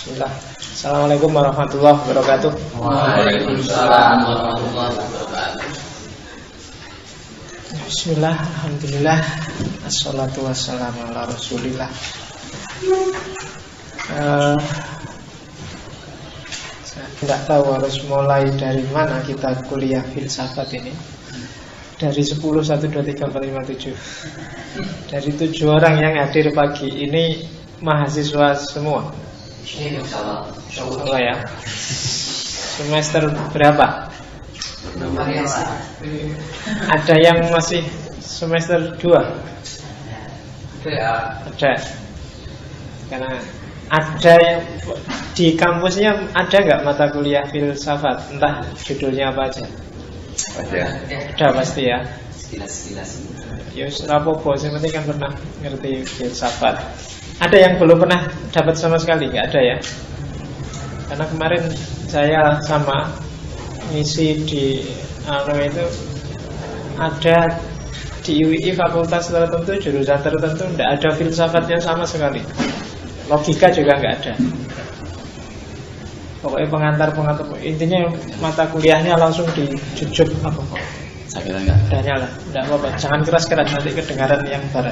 Bismillah. Assalamualaikum warahmatullahi wabarakatuh. Waalaikumsalam warahmatullahi wabarakatuh. Bismillah, alhamdulillah, assalatu wassalamu ala rasulillah. Saya tidak tahu harus mulai dari mana kita kuliah filsafat ini. Dari 10, 1, 2, 3, 4, 5, 7. Dari 7 orang yang hadir pagi ini mahasiswa semua. Semua ya. Semester berapa? Ada yang masih semester 2? Ada. Karena ada yang di kampusnya ada nggak mata kuliah filsafat? Entah judulnya apa aja. Ada pasti ya. Ya rapopo, yang penting kan pernah ngerti filsafat. Ada yang belum pernah dapat sama sekali? Nggak ada ya? Karena kemarin saya sama ngisi di itu ada di UII fakultas tertentu, jurusan tertentu tidak ada filsafatnya sama sekali. Logika juga nggak ada. Pokoknya pengantar intinya mata kuliahnya langsung dijujuk apa kok? Saya kira enggak. Udah nyala, enggak apa-apa. Jangan keras-keras nanti kedengaran yang barat.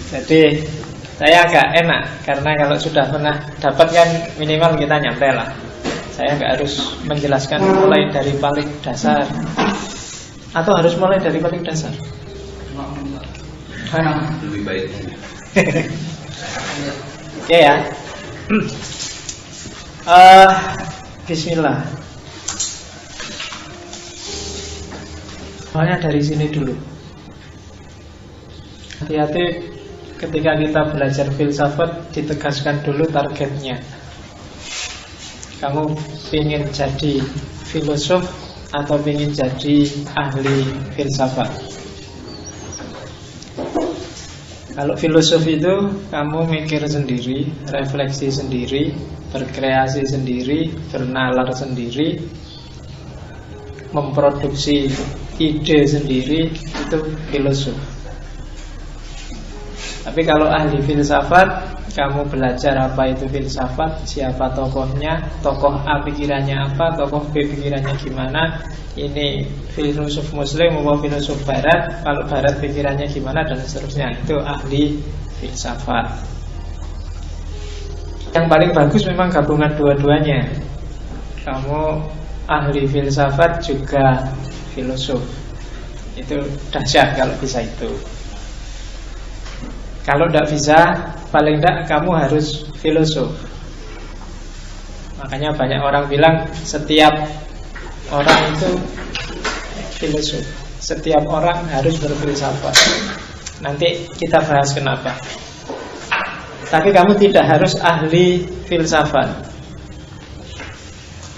Jadi saya agak enak karena kalau sudah pernah dapat kan minimal kita nyampe lah. Saya nggak harus menjelaskan mulai dari paling dasar. Atau harus mulai dari paling dasar? Lebih baik. Oke ya. Bismillah. Soalnya dari sini dulu. Hati-hati ketika kita belajar filsafat, ditegaskan dulu targetnya. Kamu ingin jadi filosof atau ingin jadi ahli filsafat? Kalau filosof itu kamu mikir sendiri, refleksi sendiri, berkreasi sendiri, bernalar sendiri, memproduksi ide sendiri, itu filosof. Tapi kalau ahli filsafat, kamu belajar apa itu filsafat, siapa tokohnya, tokoh A pikirannya apa, tokoh B pikirannya gimana, ini filosof muslim atau filosof barat, kalau barat pikirannya gimana dan seterusnya, itu ahli filsafat. Yang paling bagus memang gabungan dua-duanya. Kamu ahli filsafat juga filosof. Itu dahsyat kalau bisa itu. Kalau tidak bisa, paling tidak kamu harus filosof. Makanya banyak orang bilang setiap orang itu filosof. Setiap orang harus berfilsafat. Nanti kita bahas kenapa. Tapi kamu tidak harus ahli filsafat.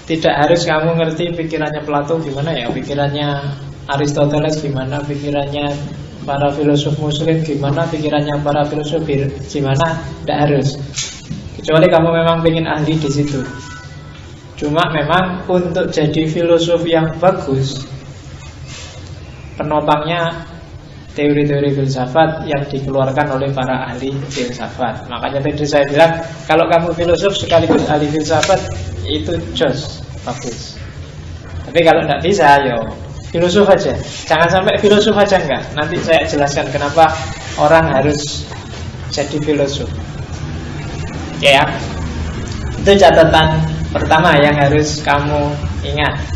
Tidak harus kamu ngerti pikirannya Plato gimana ya, pikirannya Aristoteles gimana, pikirannya para filosof muslim gimana, pikirannya para filosof gimana, tidak harus. Kecuali kamu memang ingin ahli di situ. Cuma memang untuk jadi filosof yang bagus, penopangnya teori-teori filsafat yang dikeluarkan oleh para ahli filsafat. Makanya tadi saya bilang, kalau kamu filosof sekaligus ahli filsafat, itu jos, bagus. Tapi kalau tidak bisa, yo filosof aja. Jangan sampai filosof aja enggak. Nanti saya jelaskan kenapa orang harus jadi filosof. Oke ya. Itu catatan pertama yang harus kamu ingat.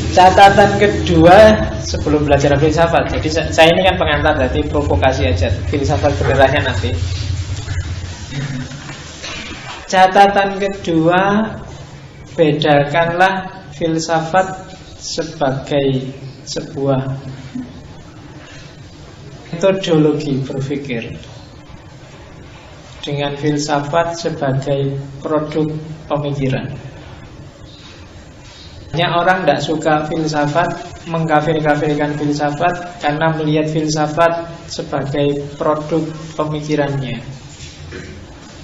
Catatan kedua sebelum belajar filsafat. Jadi saya ini kan pengantar, jadi provokasi aja. Filsafat benerannya nanti. Catatan kedua, bedakanlah filsafat sebagai sebuah metodologi berpikir dengan filsafat sebagai produk pemikiran. Banyak orang tidak suka filsafat, mengkafir-kafirkan filsafat karena melihat filsafat sebagai produk pemikirannya.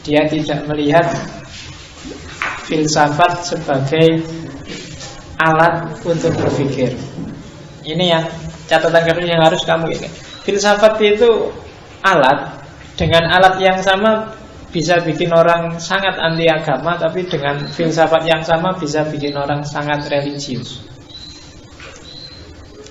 Dia tidak melihat filsafat sebagai alat untuk berpikir. Ini yang catatan kedua yang harus kamu ingat. Filsafat itu alat, dengan alat yang sama bisa bikin orang sangat anti agama, tapi dengan filsafat yang sama bisa bikin orang sangat religius.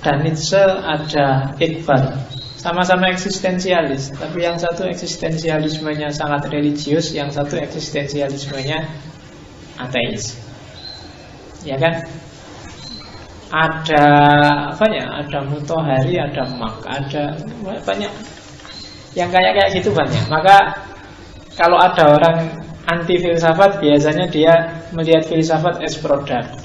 Dan Nietzsche ada Iqbal, sama-sama eksistensialis, tapi yang satu eksistensialismenya sangat religius, yang satu eksistensialismenya ateis. Ya kan? Ada apa ya? Ada Mutahari, ada Mak, ada banyak yang kayak gitu banyak. Maka kalau ada orang anti filsafat, biasanya dia melihat filsafat as product.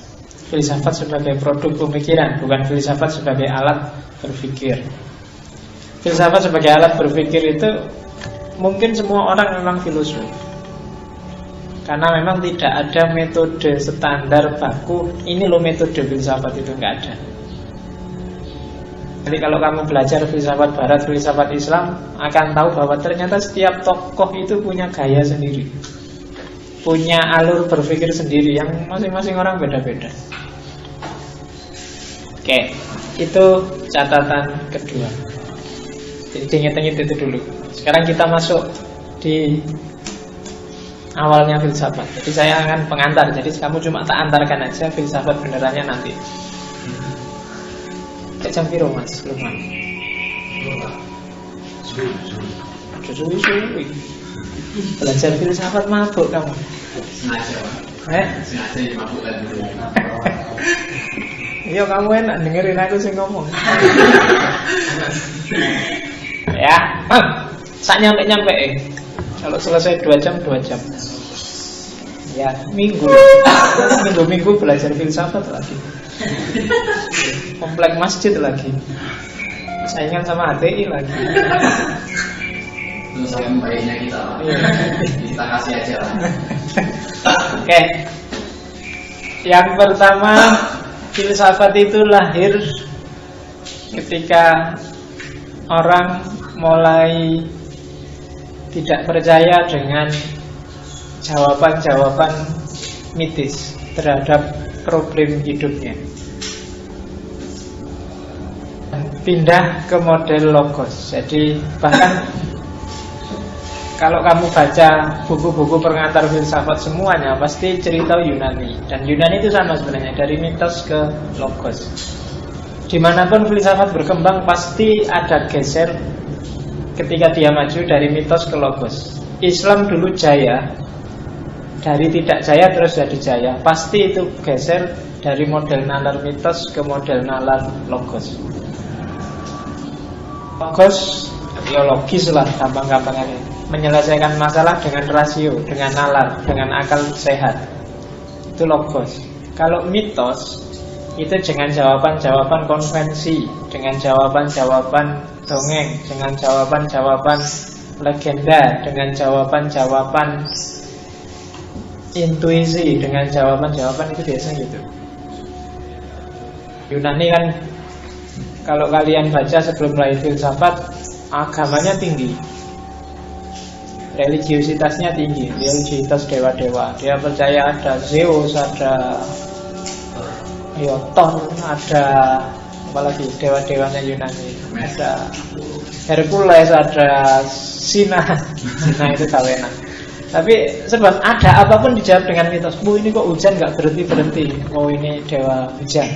Filsafat sebagai produk pemikiran, bukan filsafat sebagai alat berpikir. Filsafat sebagai alat berpikir itu mungkin semua orang memang filosof, karena memang tidak ada metode standar baku. Ini loh metode filsafat, itu nggak ada. Jadi kalau kamu belajar filsafat barat, filsafat Islam, akan tahu bahwa ternyata setiap tokoh itu punya gaya sendiri, punya alur berpikir sendiri, yang masing-masing orang beda-beda. Oke, itu catatan kedua. Jadi ingat-ingat itu dulu. Sekarang kita masuk di awalnya filsafat. Jadi saya akan pengantar. Jadi kamu cuma tak antarkan aja, filsafat benerannya nanti. Kayak jam piro mas? Lumayan. Suwi-suwi. Belajar filsafat mabuk kamu. Sengaja mabuk kan dulu. Iya, kamu enak dengerin aku sih ngomong. Ya, sak nyampe-nyampe. Kalau selesai 2 jam, 2 jam. Ya, minggu belajar filsafat lagi. Komplek masjid lagi. Saingan sama HTI lagi. Itu saking baiknya kita. Kita kasih aja lah. Oke. Yang pertama, filsafat itu lahir ketika orang mulai tidak percaya dengan jawaban-jawaban mitis terhadap problem hidupnya, pindah ke model logos. Jadi bahkan kalau kamu baca buku-buku pengantar filsafat semuanya pasti cerita Yunani. Dan Yunani itu sama sebenarnya, dari mitos ke logos. Dimanapun filsafat berkembang pasti ada geser ketika dia maju dari mitos ke logos. Islam dulu jaya, dari tidak jaya terus jadi jaya. Pasti itu geser dari model nalar mitos ke model nalar logos. Logos ya logis lah, gampang-gampangnya, menyelesaikan masalah dengan rasio, dengan nalar, dengan akal sehat. Itu logos. Kalau mitos itu dengan jawaban-jawaban konvensi, dengan jawaban-jawaban dongeng, dengan jawaban-jawaban legenda, dengan jawaban-jawaban intuisi, dengan jawaban-jawaban itu biasanya gitu. Yunani kan, kalau kalian baca sebelum lahir filsafat, agamanya tinggi, religiusitasnya tinggi, religiusitas dewa-dewa. Dia percaya ada Zeus, ada Thor, ada apalagi dewa-dewanya Yunani, ada Hercules, ada Sina itu kawenan. Tapi sebab ada apapun dijawab dengan mitos. Ini kok hujan nggak berhenti. Ini dewa hujan,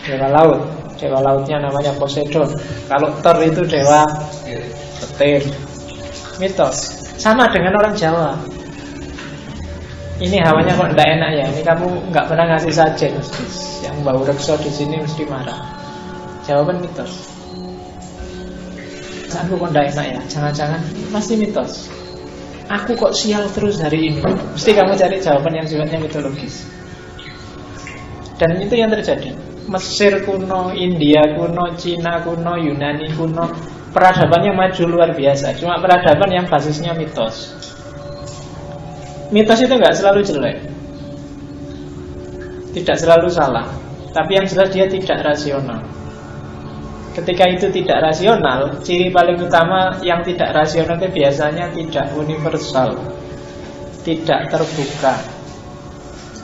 dewa laut. Dewa lautnya namanya Poseidon. Kalau Thor itu dewa petir. Mitos. Sama dengan orang Jawa. Ini hawanya kok tidak enak ya. Ini kamu nggak pernah ngasih sajen, yang bau rekso di sini mesti marah. Jawaban mitos. Aku kok tidak enak ya. Jangan-jangan pasti mitos. Aku kok sial terus hari ini. Mesti kamu cari jawaban yang sifatnya mitologis. Dan itu yang terjadi. Mesir kuno, India kuno, Cina kuno, Yunani kuno, peradabannya maju luar biasa. Cuma peradaban yang basisnya mitos. Mitos itu nggak selalu jelek, tidak selalu salah, tapi yang jelas dia tidak rasional. Ketika itu tidak rasional, ciri paling utama yang tidak rasional itu biasanya tidak universal, tidak terbuka,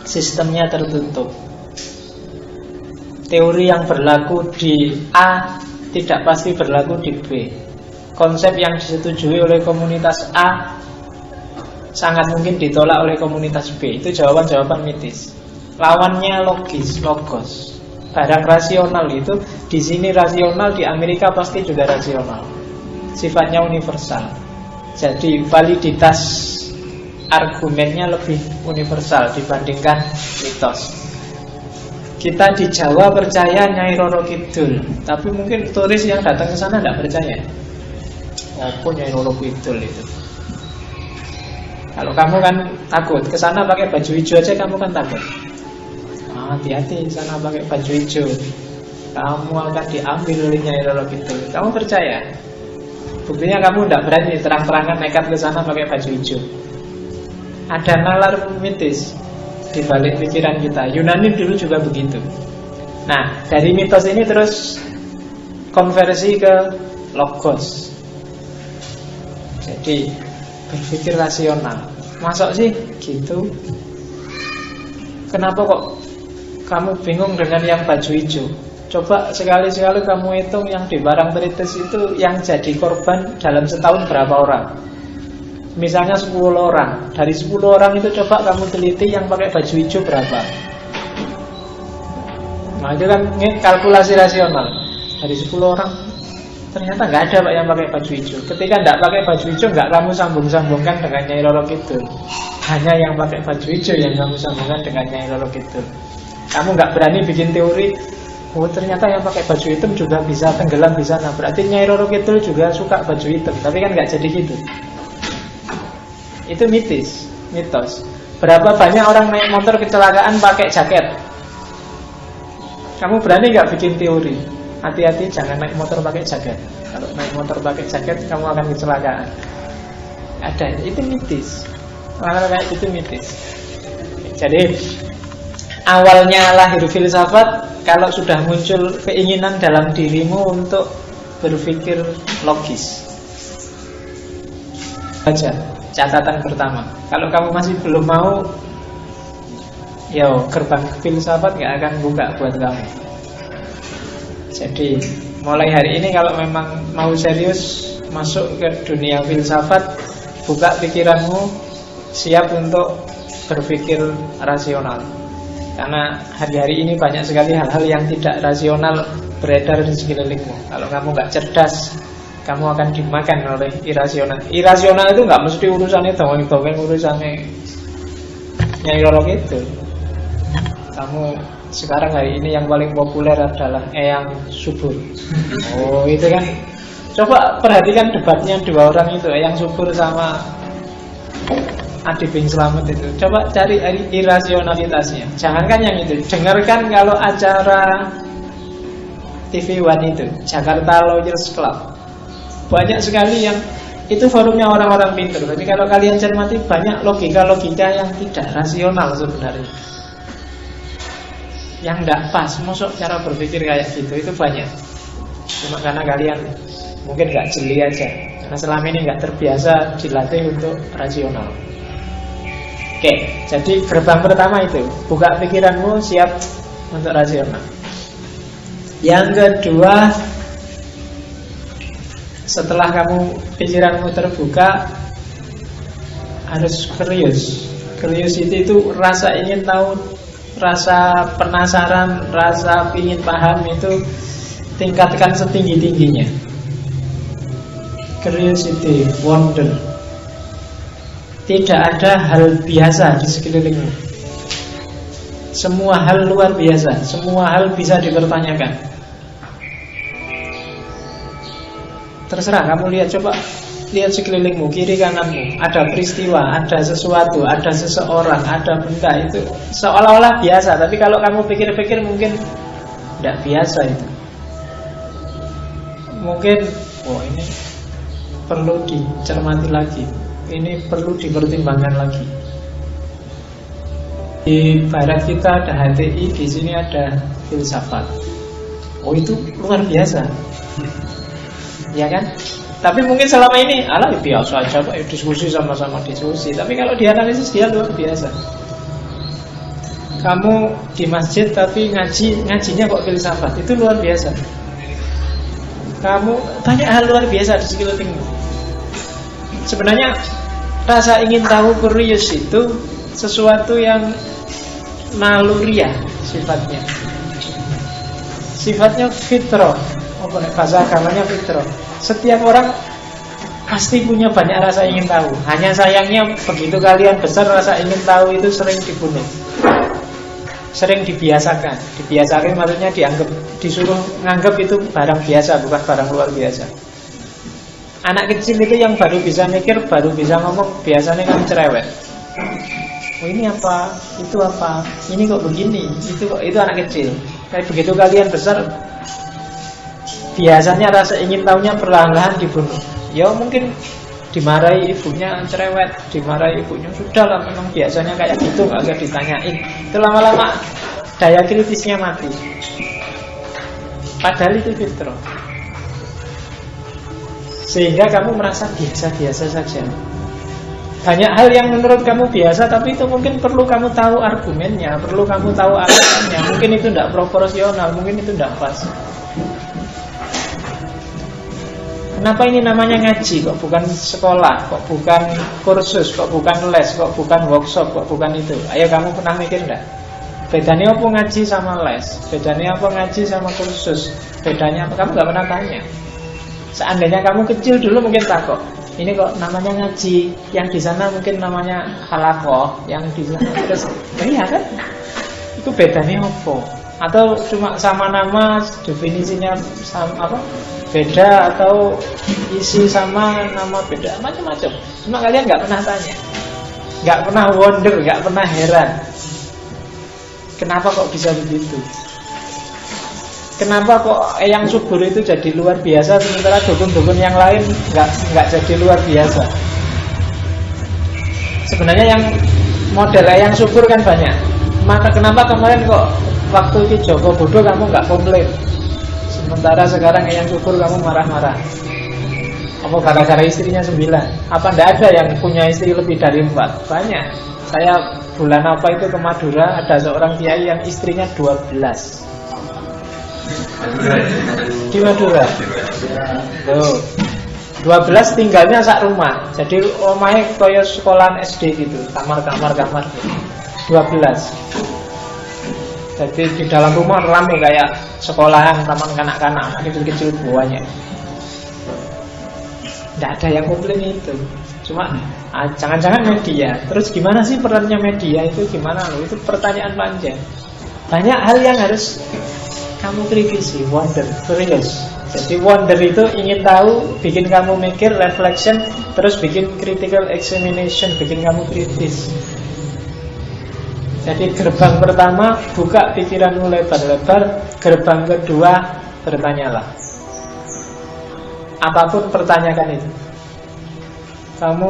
sistemnya tertutup. Teori yang berlaku di A tidak pasti berlaku di B. konsep yang disetujui oleh komunitas A sangat mungkin ditolak oleh komunitas B. Itu jawaban-jawaban mitis. Lawannya logis, logos. Barang rasional itu di sini rasional, di Amerika pasti juga rasional. Sifatnya universal. Jadi validitas argumennya lebih universal dibandingkan mitos. Kita di Jawa percaya Nyai Roro Kidul, tapi mungkin turis yang datang ke sana tidak percaya. Apa Nyai Roro Kidul itu? Kalau kamu kan takut ke sana pakai baju hijau aja kamu kan takut. Hati-hati sana pakai baju hijau, kamu akan diambil oleh Nyai Roro Kidul. Kamu percaya? Buktinya kamu tidak berani terang-terangan nekat ke sana pakai baju hijau. Ada nalar mitis di balik pikiran kita. Yunani dulu juga begitu. Nah, dari mitos ini terus konversi ke logos. Jadi berpikir rasional. Masuk sih gitu. Kenapa kok kamu bingung dengan yang baju hijau? Coba sekali-sekali kamu hitung yang di Parangtritis itu yang jadi korban dalam setahun berapa orang. Misalnya 10 orang. Dari 10 orang itu coba kamu teliti yang pakai baju hijau berapa. Nah itu kan kalkulasi rasional. Dari 10 orang ternyata nggak ada Pak yang pakai baju hijau. Ketika nggak pakai baju hijau, nggak kamu sambung-sambungkan dengan Nyai Roro Kidul. Hanya yang pakai baju hijau yang kamu sambungkan dengan Nyai Roro Kidul. Kamu nggak berani bikin teori, oh ternyata yang pakai baju hitam juga bisa tenggelam di sana. Berarti Nyai Roro Kidul juga suka baju hitam. Tapi kan nggak jadi gitu. Itu mitis, mitos. Berapa banyak orang naik motor kecelakaan pakai jaket? Kamu berani nggak bikin teori? Hati-hati jangan naik motor pakai jaket. Kalau naik motor pakai jaket kamu akan kecelakaan. Ada, itu mitis. Hal kayak itu mitis. Jadi awalnya lahir filsafat kalau sudah muncul keinginan dalam dirimu untuk berpikir logis. Baca catatan pertama. Kalau kamu masih belum mau, yo gerbang filsafat nggak akan buka buat kamu. Jadi mulai hari ini kalau memang mau serius masuk ke dunia filsafat, buka pikiranmu, siap untuk berpikir rasional. Karena hari-hari ini banyak sekali hal-hal yang tidak rasional beredar di sekelilingmu. Kalau kamu nggak cerdas, kamu akan dimakan oleh irasional. Irasional itu nggak mesti urusannya dongeng-dongeng, urusannya Nyai Roro Kidul. Kamu sekarang hari ini yang paling populer adalah Eyang Subur. Oh itu kan. Coba perhatikan debatnya dua orang itu, Eyang Subur sama Adi Bing Slamet itu. Coba cari irasionalitasnya. Jangankan yang itu, dengarkan kalau acara TV One itu, Jakarta Lawyers Club. Banyak sekali yang itu forumnya orang-orang pintar. Tapi kalau kalian cermati banyak logika-logika yang tidak rasional sebenarnya, yang tidak pas. Masuk cara berpikir kayak gitu itu banyak. Cuma karena kalian mungkin nggak jeli aja, karena selama ini nggak terbiasa dilatih untuk rasional. Oke, jadi gerbang pertama itu buka pikiranmu, siap untuk rasional. Yang kedua, setelah kamu pikiranmu terbuka, harus curious. Curiosity itu rasa ingin tahu, rasa penasaran, rasa ingin paham itu tingkatkan setinggi-tingginya. Curiosity, wonder. Tidak ada hal biasa di sekelilingmu. Semua hal luar biasa, semua hal bisa dipertanyakan. Terserah kamu lihat, coba lihat sekelilingmu, kiri kananmu, ada peristiwa, ada sesuatu, ada seseorang, ada benda, itu seolah-olah biasa. Tapi kalau kamu pikir-pikir mungkin tidak biasa itu. Mungkin, oh ini perlu dicermati lagi, ini perlu dipertimbangkan lagi. Di barat kita ada HTI, di sini ada filsafat. Oh itu luar biasa, ya kan? Tapi mungkin selama ini alah biasa aja Pak, diskusi sama-sama diskusi. Tapi kalau dianalisis dia luar biasa. Kamu di masjid tapi ngajinya kok filsafat, itu luar biasa. Kamu banyak hal luar biasa di sekelilingmu. Sebenarnya rasa ingin tahu, curious itu sesuatu yang naluriah sifatnya. Sifatnya fitrah. Bahasa agamanya fitrah. Setiap orang pasti punya banyak rasa ingin tahu. Hanya sayangnya begitu kalian besar, rasa ingin tahu itu sering dibunuh, sering dibiasakan. Dibiasakan maksudnya disuruh nganggap itu barang biasa, bukan barang luar biasa. Anak kecil itu yang baru bisa mikir, baru bisa ngomong, biasanya kan cerewet. Oh ini apa, itu apa, ini kok begini, itu anak kecil. Tapi begitu kalian besar, biasanya rasa ingin tahunya perlahan-lahan dibunuh. Ya mungkin dimarahi ibunya cerewet, dimarahi ibunya, sudah lah memang biasanya kayak gitu, gak usah ditanyain. Itu lama-lama daya kritisnya mati. Padahal itu fitrah. Sehingga kamu merasa biasa-biasa saja. Banyak hal yang menurut kamu biasa, tapi itu mungkin perlu kamu tahu argumennya, perlu kamu tahu alasannya. Mungkin itu tidak proporsional, mungkin itu tidak pas. Kenapa ini namanya ngaji, kok bukan sekolah, kok bukan kursus, kok bukan les, kok bukan workshop, kok bukan itu? Ayo kamu pernah mikir enggak? Bedanya apa ngaji sama les? Bedanya apa ngaji sama kursus? Bedanya apa? Kamu gak pernah tanya. Seandainya kamu kecil dulu mungkin takut, ini kok namanya ngaji, yang di sana mungkin namanya halakoh, yang di sana terus, iya kan? Itu bedanya apa? Atau cuma sama nama, definisinya sama apa? Beda, atau isi sama nama beda, macam-macam. Cuma kalian nggak pernah tanya, nggak pernah wonder, nggak pernah heran. Kenapa kok bisa begitu? Kenapa kok yang subur itu jadi luar biasa, sementara dukun-dukun yang lain nggak jadi luar biasa? Sebenarnya yang model yang subur kan banyak. Maka kenapa kemarin kok waktu itu Joko bodoh kamu nggak komplain, sementara sekarang yang subur kamu marah-marah? Apa gara-gara istrinya 9? Apa ndak ada yang punya istri lebih dari 4? Banyak. Saya bulan apa itu ke Madura, ada seorang kiai yang istrinya 12. Di Madura. Tuh. 12 tinggalnya sak rumah. Jadi omahe kaya sekolahan SD gitu, kamar-kamar gitu. 12. Jadi di dalam rumah ramai kayak sekolahan, taman kanak-kanak, anak kecil-kecil buahnya. Tidak ada yang komplain itu. Cuma jangan-jangan media. Terus gimana sih perannya media itu, gimana loh? Itu pertanyaan panjang. Banyak hal yang harus kamu kritisi, wonder, curious. Jadi wonder itu ingin tahu, bikin kamu mikir, reflection, terus bikin critical examination, bikin kamu kritis. Jadi gerbang pertama, buka pikiranmu lebar-lebar. Gerbang kedua, bertanyalah. Apapun pertanyakan itu. Kamu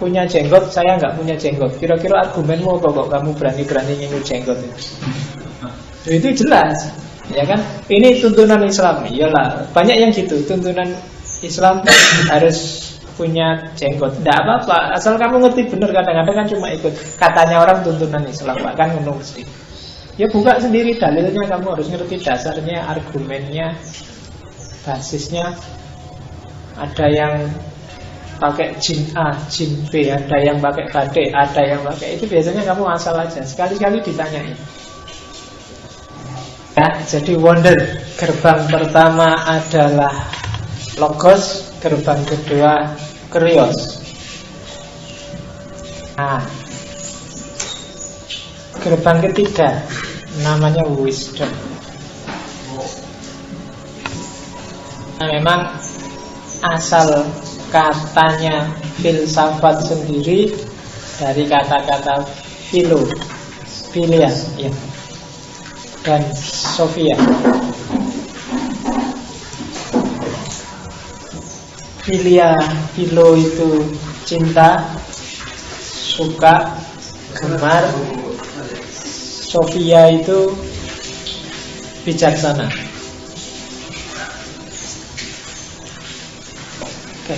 punya jenggot, saya nggak punya jenggot. Kira-kira argumenmu apa kok kamu berani-berani nyinggung jenggot itu? Itu jelas. Ya kan, ini tuntunan Islam. Iyalah, banyak yang gitu. Tuntunan Islam harus punya jenggot. Tidak apa-apa, asal kamu ngerti benar. Kadang-kadang kan cuma ikut katanya orang tuntunan Islam, bahkan menung mesti. Ya buka sendiri dalilnya, kamu harus ngerti dasarnya, argumennya, basisnya. Ada yang pakai jin A, jin B, ada yang pakai badai, ada yang pakai itu. Biasanya kamu asal aja, sekali-kali ditanyain. Ya, jadi wonder. Gerbang pertama adalah logos, gerbang kedua krios. Nah, gerbang ketiga namanya wisdom. Nah, memang asal katanya filsafat sendiri dari kata-kata philia, ya, dan Sophia. Philo itu cinta, suka, gemar. Sophia itu bijaksana. Oke.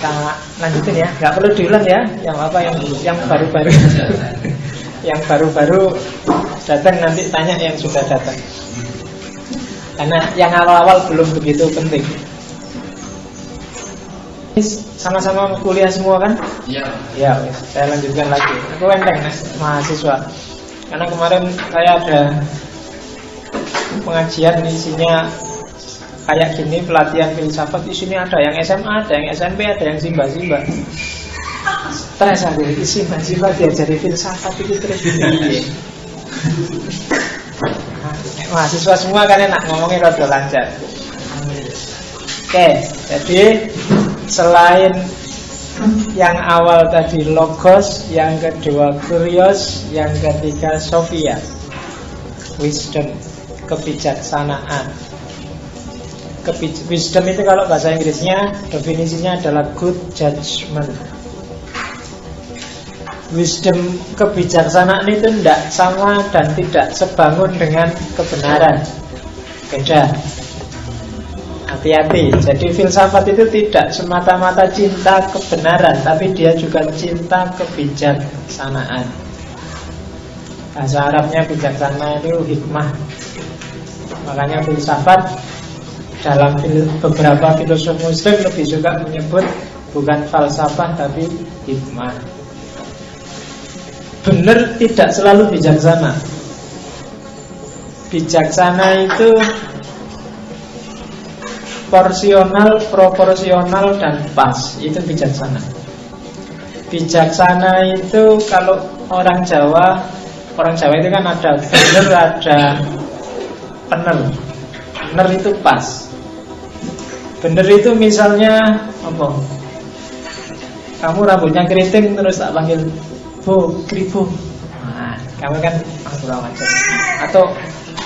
Kita lanjutin ya, nggak perlu diulang ya. Yang apa yang baru-baru, yang baru-baru datang nanti tanya yang sudah datang. Karena yang awal-awal belum begitu penting. Sama-sama kuliah semua kan? Iya. Ya, saya lanjutkan lagi. Aku enteng mahasiswa. Karena kemarin saya ada pengajian isinya kayak gini, pelatihan filsafat. Isinya ada yang SMA, ada yang SMP, ada yang simba-simba. Stres aku, simba-simba diajari filsafat itu terus gini. Mahasiswa semua kan enak ngomongnya rada lancar. Oke, jadi selain yang awal tadi logos, yang kedua kurios, yang ketiga Sophia, wisdom, kebijaksanaan. Wisdom itu kalau bahasa Inggrisnya definisinya adalah good judgment. Wisdom, kebijaksanaan itu tidak sama dan tidak sebangun dengan kebenaran. Beda. Hati-hati. Jadi filsafat itu tidak semata-mata cinta kebenaran, tapi dia juga cinta kebijaksanaan. Bahasa Arabnya bijaksana itu hikmah. Makanya filsafat dalam beberapa filosof muslim lebih suka menyebut bukan falsafah tapi hikmah. Benar tidak selalu bijaksana. Bijaksana itu porsional, proporsional, dan pas. Itu bijaksana. Bijaksana itu kalau orang Jawa itu kan ada benar, ada benar. Benar itu pas. Benar itu misalnya apa? Kamu rambutnya keriting terus tak panggil Bu, keribu. Nah, kamu kan kurang ajar. Atau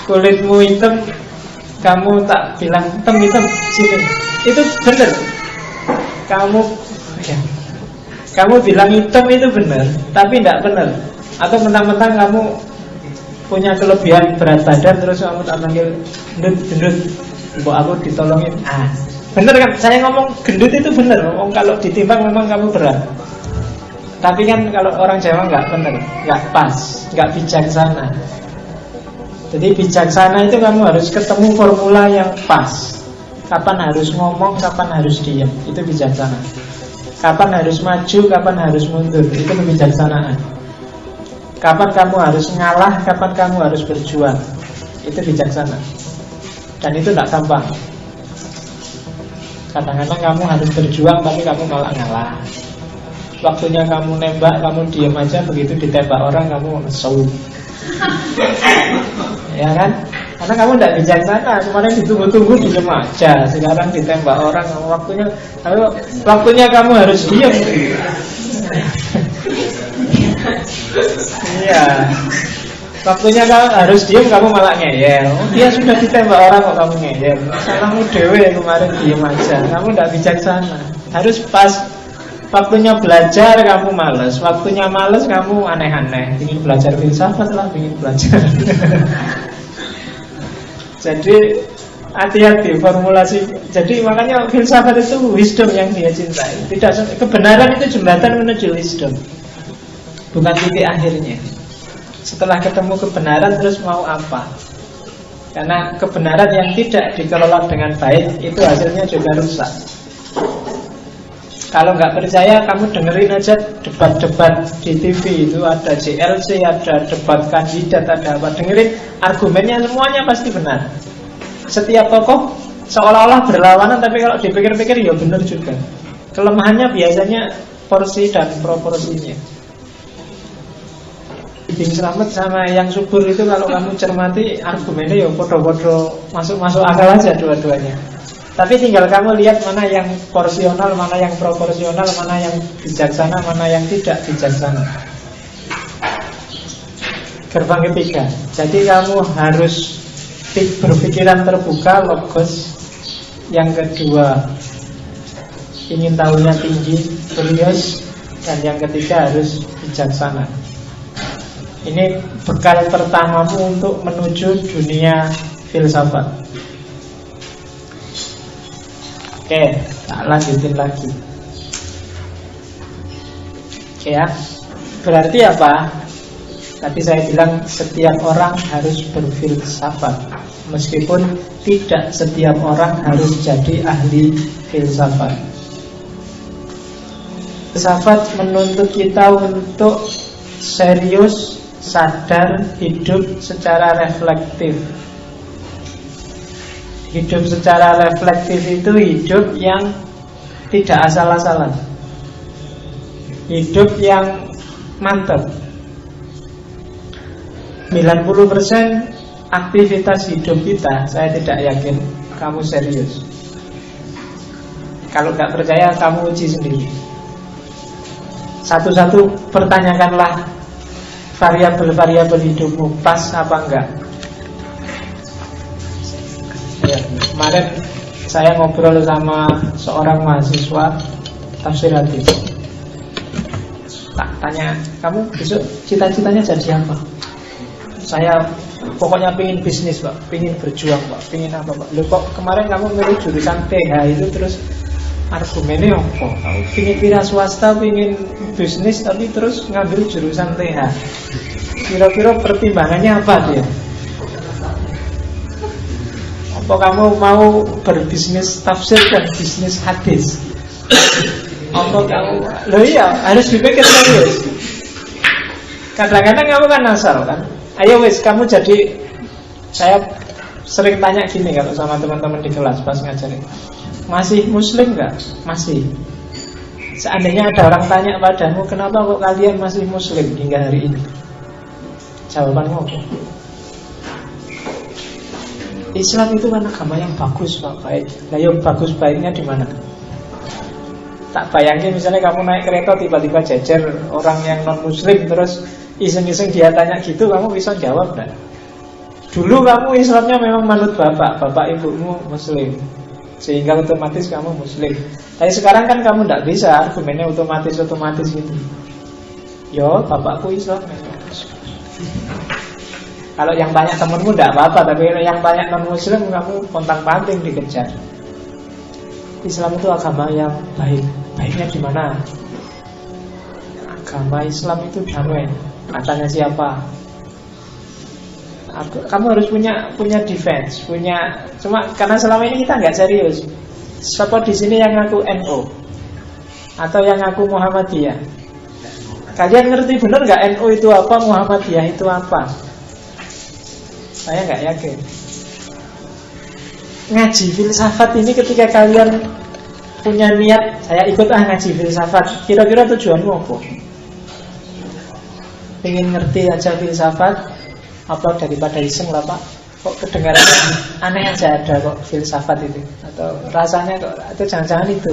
kulitmu hitam, kamu tak bilang hitam sini. Itu benar. Kamu bilang hitam itu benar, tapi tidak benar. Atau mentang-mentang kamu punya kelebihan berat badan terus kamu tak panggil gendut, mbok aku ditolongin. Benar kan? Saya ngomong gendut itu benar. Kalau ditimbang memang kamu berat. Tapi kan kalau orang Jawa nggak benar, nggak pas, nggak bijaksana. Jadi bijaksana itu kamu harus ketemu formula yang pas. Kapan harus ngomong, kapan harus diam, itu bijaksana. Kapan harus maju, kapan harus mundur, itu kebijaksanaan. Kapan kamu harus ngalah, kapan kamu harus berjuang, itu bijaksana. Dan itu tidak gampang. Kadang-kadang kamu harus berjuang, tapi kamu malah ngalah. Waktunya kamu nembak, kamu diam aja. Begitu ditembak orang, kamu nesu. Ya kan? Karena kamu tidak bijaksana. Kemarin ditunggu-tunggu diem aja. Sekarang ditembak orang, waktunya kamu harus diam. Iya. Waktunya kamu harus diam, kamu malah ngeyel. Dia sudah ditembak orang kok kamu ngeyel. Salahmu dewe kemarin diem aja. Kamu tidak bijaksana. Harus pas. Waktunya belajar kamu malas, waktunya malas kamu aneh-aneh. Ingin belajar filsafat lah, ingin belajar. Jadi hati-hati formulasi. Jadi makanya filsafat itu wisdom yang dia cintai. Tidak, kebenaran itu jembatan menuju wisdom, bukan titik akhirnya. Setelah ketemu kebenaran terus mau apa? Karena kebenaran yang tidak dikelola dengan baik itu hasilnya juga rusak. Kalau nggak percaya, kamu dengerin aja debat-debat di TV. Itu ada JLC, ada debat kandidat, ada apa. Dengerin argumennya, semuanya pasti benar. Setiap tokoh seolah-olah berlawanan, tapi kalau dipikir-pikir ya benar juga. Kelemahannya biasanya porsi dan proporsinya. Ibing Slamet sama yang subur itu kalau kamu cermati argumennya ya podo-podo masuk akal aja dua-duanya. Tapi tinggal kamu lihat mana yang porsional, mana yang proporsional, mana yang bijaksana, mana yang tidak bijaksana. Gerbang ketiga. Jadi kamu harus berpikiran terbuka, logos. Yang kedua, ingin tahunya tinggi, curious. Dan yang ketiga harus bijaksana. Ini bekal pertamamu untuk menuju dunia filsafat. Oke, tak lanjutin lagi. Ya, berarti apa? Tadi saya bilang setiap orang harus berfilsafat, meskipun tidak setiap orang harus jadi ahli filsafat. Filsafat menuntut kita untuk serius, sadar, hidup secara reflektif. Hidup secara reflektif itu hidup yang tidak asal-asalan, hidup yang mantap. 90% aktivitas hidup kita, saya tidak yakin kamu serius. Kalau nggak percaya, kamu uji sendiri. Satu-satu pertanyakanlah variabel-variabel hidupmu, pas apa enggak. Ya, kemarin saya ngobrol sama seorang mahasiswa tafsir hadis. Tak tanya, kamu besok cita-citanya jadi apa? Saya pokoknya pengen bisnis Pak, pengen berjuang Pak, pengen apa Pak? Loh kok kemarin kamu milih jurusan TH itu terus argumennya apa? Pengen wira swasta, pengen bisnis tapi terus ngambil jurusan TH. Kira-kira pertimbangannya apa dia? Apa kamu mau berbisnis tafsir dan bisnis hadis? Apa kamu? Loh iya, harus dipikir serius. Kadang-kadang kamu kan asal kan. Ayo wis, kamu jadi. Saya sering tanya gini kalau sama teman-teman di kelas pas ngajarin, masih muslim gak? Masih. Seandainya ada orang tanya padamu, kenapa kok kalian masih muslim hingga hari ini? Jawabanmu apa? Islam itu kan agama yang bagus Pak, baik. Nah yang bagus baiknya di mana? Tak bayangin misalnya kamu naik kereta tiba-tiba jajar orang yang non muslim, terus iseng-iseng dia tanya gitu, kamu bisa jawab enggak? Dulu kamu Islamnya memang manut bapak ibumu muslim, sehingga otomatis kamu muslim. Tapi sekarang kan kamu tidak bisa argumennya otomatis gitu. Yo, bapakku Islam. Kalau yang banyak temenmu tidak apa-apa, tapi yang banyak non muslim kamu pontang-panting dikejar. Islam itu agama yang baik. Baiknya di mana? Agama Islam itu damai. Katanya siapa? Kamu harus punya defense, cuma karena selama ini kita nggak serius. Siapa di sini yang ngaku NU atau yang ngaku Muhammadiyah? Kalian ngerti benar nggak NU itu apa, Muhammadiyah itu apa? Saya nggak yakin. Ngaji filsafat ini ketika kalian punya niat, saya ikut ngaji filsafat, kira-kira tujuanmu apa? Pengen ngerti aja filsafat, apa daripada iseng lah Pak? Kok kedengarannya aneh aja ada kok filsafat itu, atau rasanya kok, atau jangan-jangan itu.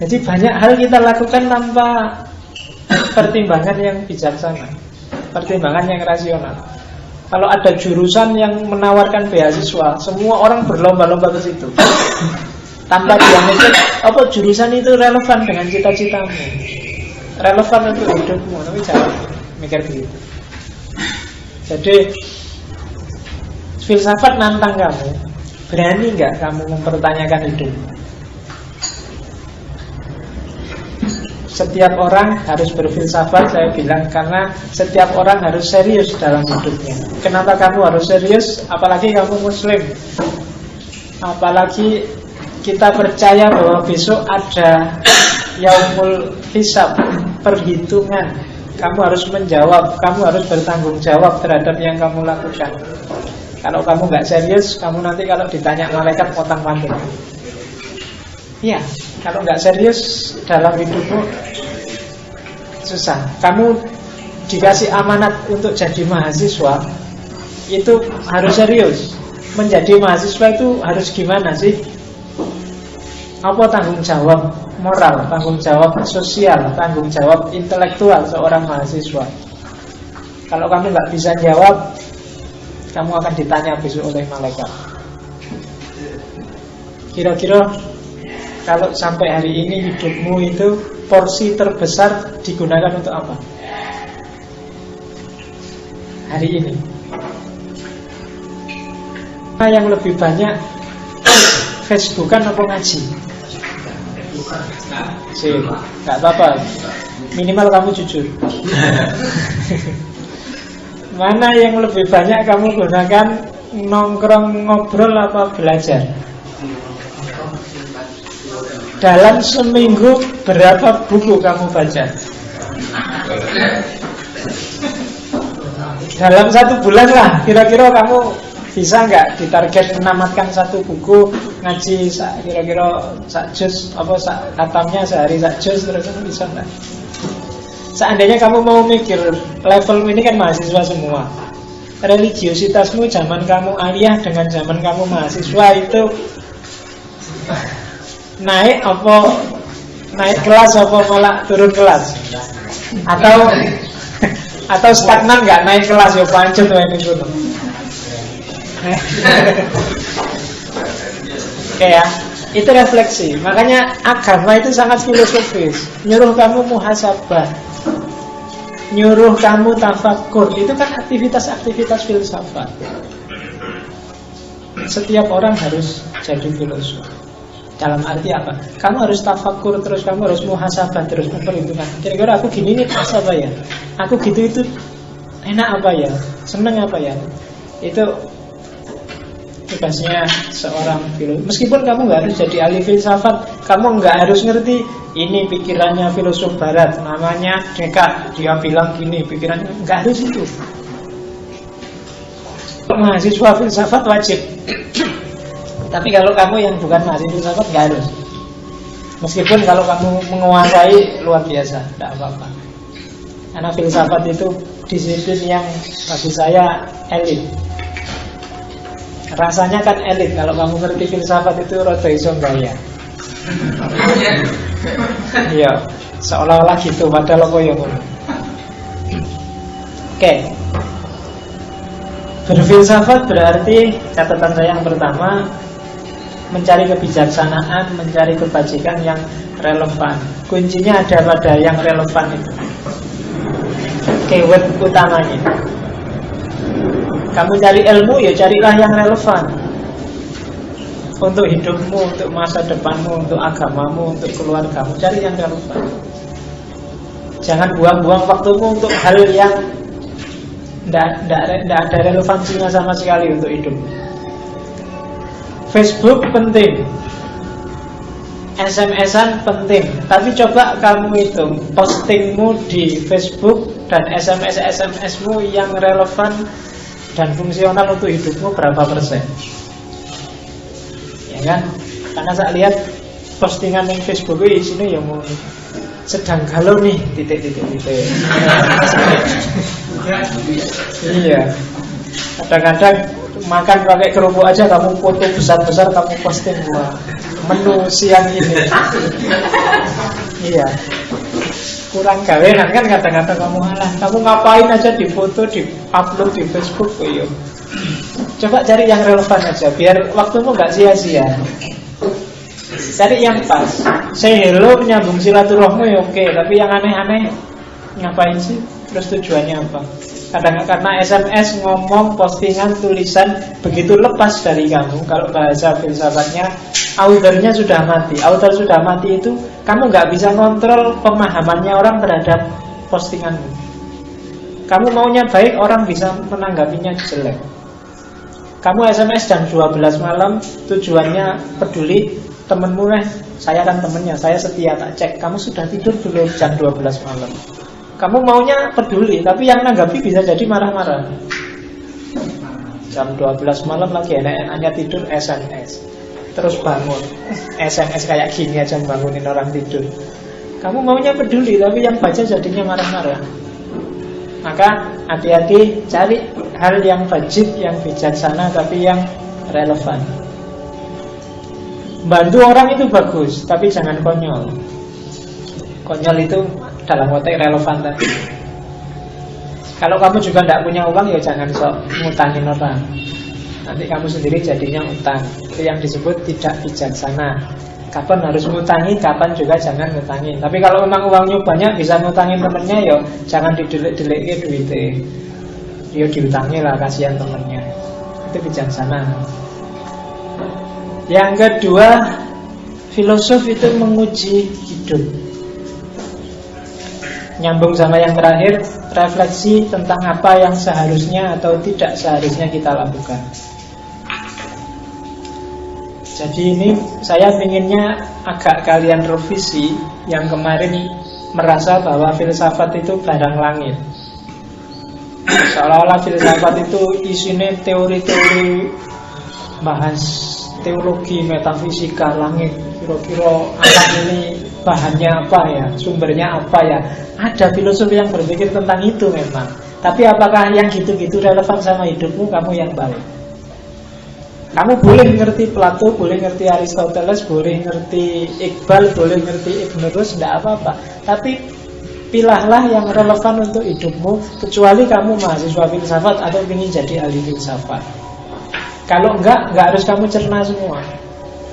Jadi banyak hal kita lakukan tanpa pertimbangan yang bijaksana, pertimbangan yang rasional. Kalau ada jurusan yang menawarkan beasiswa, semua orang berlomba-lomba ke situ. Tanpa dia mikir, apa jurusan itu relevan dengan cita-citamu, relevan untuk hidupmu, tapi jangan mikir begitu. Jadi filsafat nantang kamu, berani nggak kamu mempertanyakan hidupmu? Setiap orang harus berfilsafat, saya bilang, karena setiap orang harus serius dalam hidupnya. Kenapa kamu harus serius? Apalagi kamu muslim, apalagi kita percaya bahwa besok ada yaumul hisab, perhitungan. Kamu harus menjawab, kamu harus bertanggung jawab terhadap yang kamu lakukan. Kalau kamu nggak serius, kamu nanti kalau ditanya malaikat potong-panting. Iya, kalau nggak serius dalam hidupmu susah. Kamu dikasih amanat untuk jadi mahasiswa, itu harus serius. Menjadi mahasiswa itu harus gimana sih? Apa tanggung jawab moral, tanggung jawab sosial, tanggung jawab intelektual seorang mahasiswa? Kalau kamu nggak bisa jawab, kamu akan ditanya besok oleh malaikat. Kira-kira kalau sampai hari ini hidupmu itu porsi terbesar digunakan untuk apa? Hari ini apa yang lebih banyak, Facebookan apa ngaji? Sip, nggak apa-apa. Minimal kamu jujur. Mana yang lebih banyak kamu gunakan, nongkrong ngobrol apa belajar? Dalam seminggu berapa buku kamu baca? Dalam 1 bulan lah, kira-kira kamu bisa nggak ditarget menamatkan 1 buku ngaji kira-kira sak juz apa sak khatamnya sehari sak juz, terus bisa nggak? Seandainya kamu mau mikir level ini kan mahasiswa semua, religiositasmu zaman kamu aliyah dengan zaman kamu mahasiswa itu naik apa naik kelas apa malah turun kelas, atau stagnan nggak naik kelas ya pancet ini gunung. Oke ya, itu refleksi. Makanya agama itu sangat filosofis, nyuruh kamu muhasabah, nyuruh kamu tafakur. Itu kan aktivitas-aktivitas filsafat. Setiap orang harus jadi filosof. Dalam arti apa? Kamu harus tafakur terus, kamu harus muhasabah terus, memperhitungkan. Kira-kira aku gini ini pas apa ya? Aku gitu itu enak apa ya? Seneng apa ya? Itu tugasnya seorang filosof. Meskipun kamu nggak harus jadi ahli filsafat, kamu nggak harus ngerti ini pikirannya filosof barat, namanya Descartes, dia bilang gini pikirannya, nggak harus itu. Mahasiswa filsafat wajib. Tapi kalau kamu yang bukan mahasiswa filsafat nggak harus. Meskipun kalau kamu menguasai luar biasa, tidak apa-apa. Karena filsafat itu disiplin yang bagi saya elit. Rasanya kan elit. Kalau kamu ngerti filsafat itu rada iso gaya. Iya, seolah-olah gitu padahal apa ya ngono. Oke. Berfilsafat berarti catatan saya yang pertama, mencari kebijaksanaan, mencari kebajikan yang relevan. Kuncinya ada pada yang relevan itu. Keyword utamanya. Kamu cari ilmu, ya carilah yang relevan untuk hidupmu, untuk masa depanmu, untuk agamamu, untuk keluargamu. Cari yang relevan. Jangan buang-buang waktumu untuk hal yang tidak ada relevansinya sama sekali untuk hidup. Facebook penting, SMS-an penting, tapi coba kamu hitung postingmu di Facebook dan SMS-mu yang relevan dan fungsional untuk hidupmu berapa persen? Ya kan? Karena saya lihat postingan yang Facebook ini isinya yang mau sedang galau nih, titik. Iya. Kadang-kadang makan pakai kerupuk aja kamu foto besar-besar, kamu posting menu siang ini. Iya. Kurang gawean kan kadang-kadang kamu kamu ngapain aja di foto, di upload di Facebook yo. Coba cari yang relevan aja biar waktumu nggak sia-sia. Cari yang pas. Say hello, menyambung silaturahmi ya oke, tapi yang aneh-aneh ngapain sih? Terus tujuannya apa? Kadang karena SMS, ngomong, postingan, tulisan begitu lepas dari kamu. Kalau bahasa filsafatnya, authornya sudah mati. Author sudah mati itu kamu nggak bisa kontrol pemahamannya orang terhadap postinganmu. Kamu maunya baik, orang bisa menanggapinya jelek. Kamu SMS jam 12 malam, tujuannya peduli temenmu, saya kan temennya, saya setia, tak cek kamu sudah tidur belum jam 12 malam. Kamu maunya peduli, tapi yang nanggapi bisa jadi marah-marah. Jam 12 malam lagi enak-enaknya tidur, SMS. Terus bangun, SMS kayak gini aja bangunin orang tidur. Kamu maunya peduli, tapi yang baca jadinya marah-marah. Maka hati-hati, cari hal yang wajib, yang bijaksana, tapi yang relevan. Bantu orang itu bagus, tapi jangan konyol. Konyol itu dalam konteks relevan tadi. Kalau kamu juga tidak punya uang, ya jangan sok ngutangin orang. Nanti kamu sendiri jadinya utang. Itu yang disebut tidak bijaksana. Kapan harus ngutangi, kapan juga jangan ngutangin. Tapi kalau memang uangnya banyak, bisa ngutangin temennya, ya jangan didelik-delik duitnya. Ya diutangi lah, kasihan temennya. Itu bijaksana. Yang kedua, filosof itu menguji hidup. Nyambung sama yang terakhir, refleksi tentang apa yang seharusnya atau tidak seharusnya kita lakukan. Jadi ini saya inginnya agak kalian revisi yang kemarin merasa bahwa filsafat itu barang langit. Seolah-olah filsafat itu isinya teori-teori bahas teologi, metafisika, langit. Kira-kira alam ini bahannya apa ya, sumbernya apa ya. Ada filosof yang berpikir tentang itu memang. Tapi apakah yang gitu-gitu relevan sama hidupmu, kamu yang balik. Kamu boleh ngerti Plato, boleh ngerti Aristoteles, boleh ngerti Iqbal, boleh ngerti Ibn Rus, tidak apa-apa. Tapi pilahlah yang relevan untuk hidupmu, kecuali kamu mahasiswa filsafat atau ingin jadi ahli filsafat. Kalau enggak harus kamu cerna semua.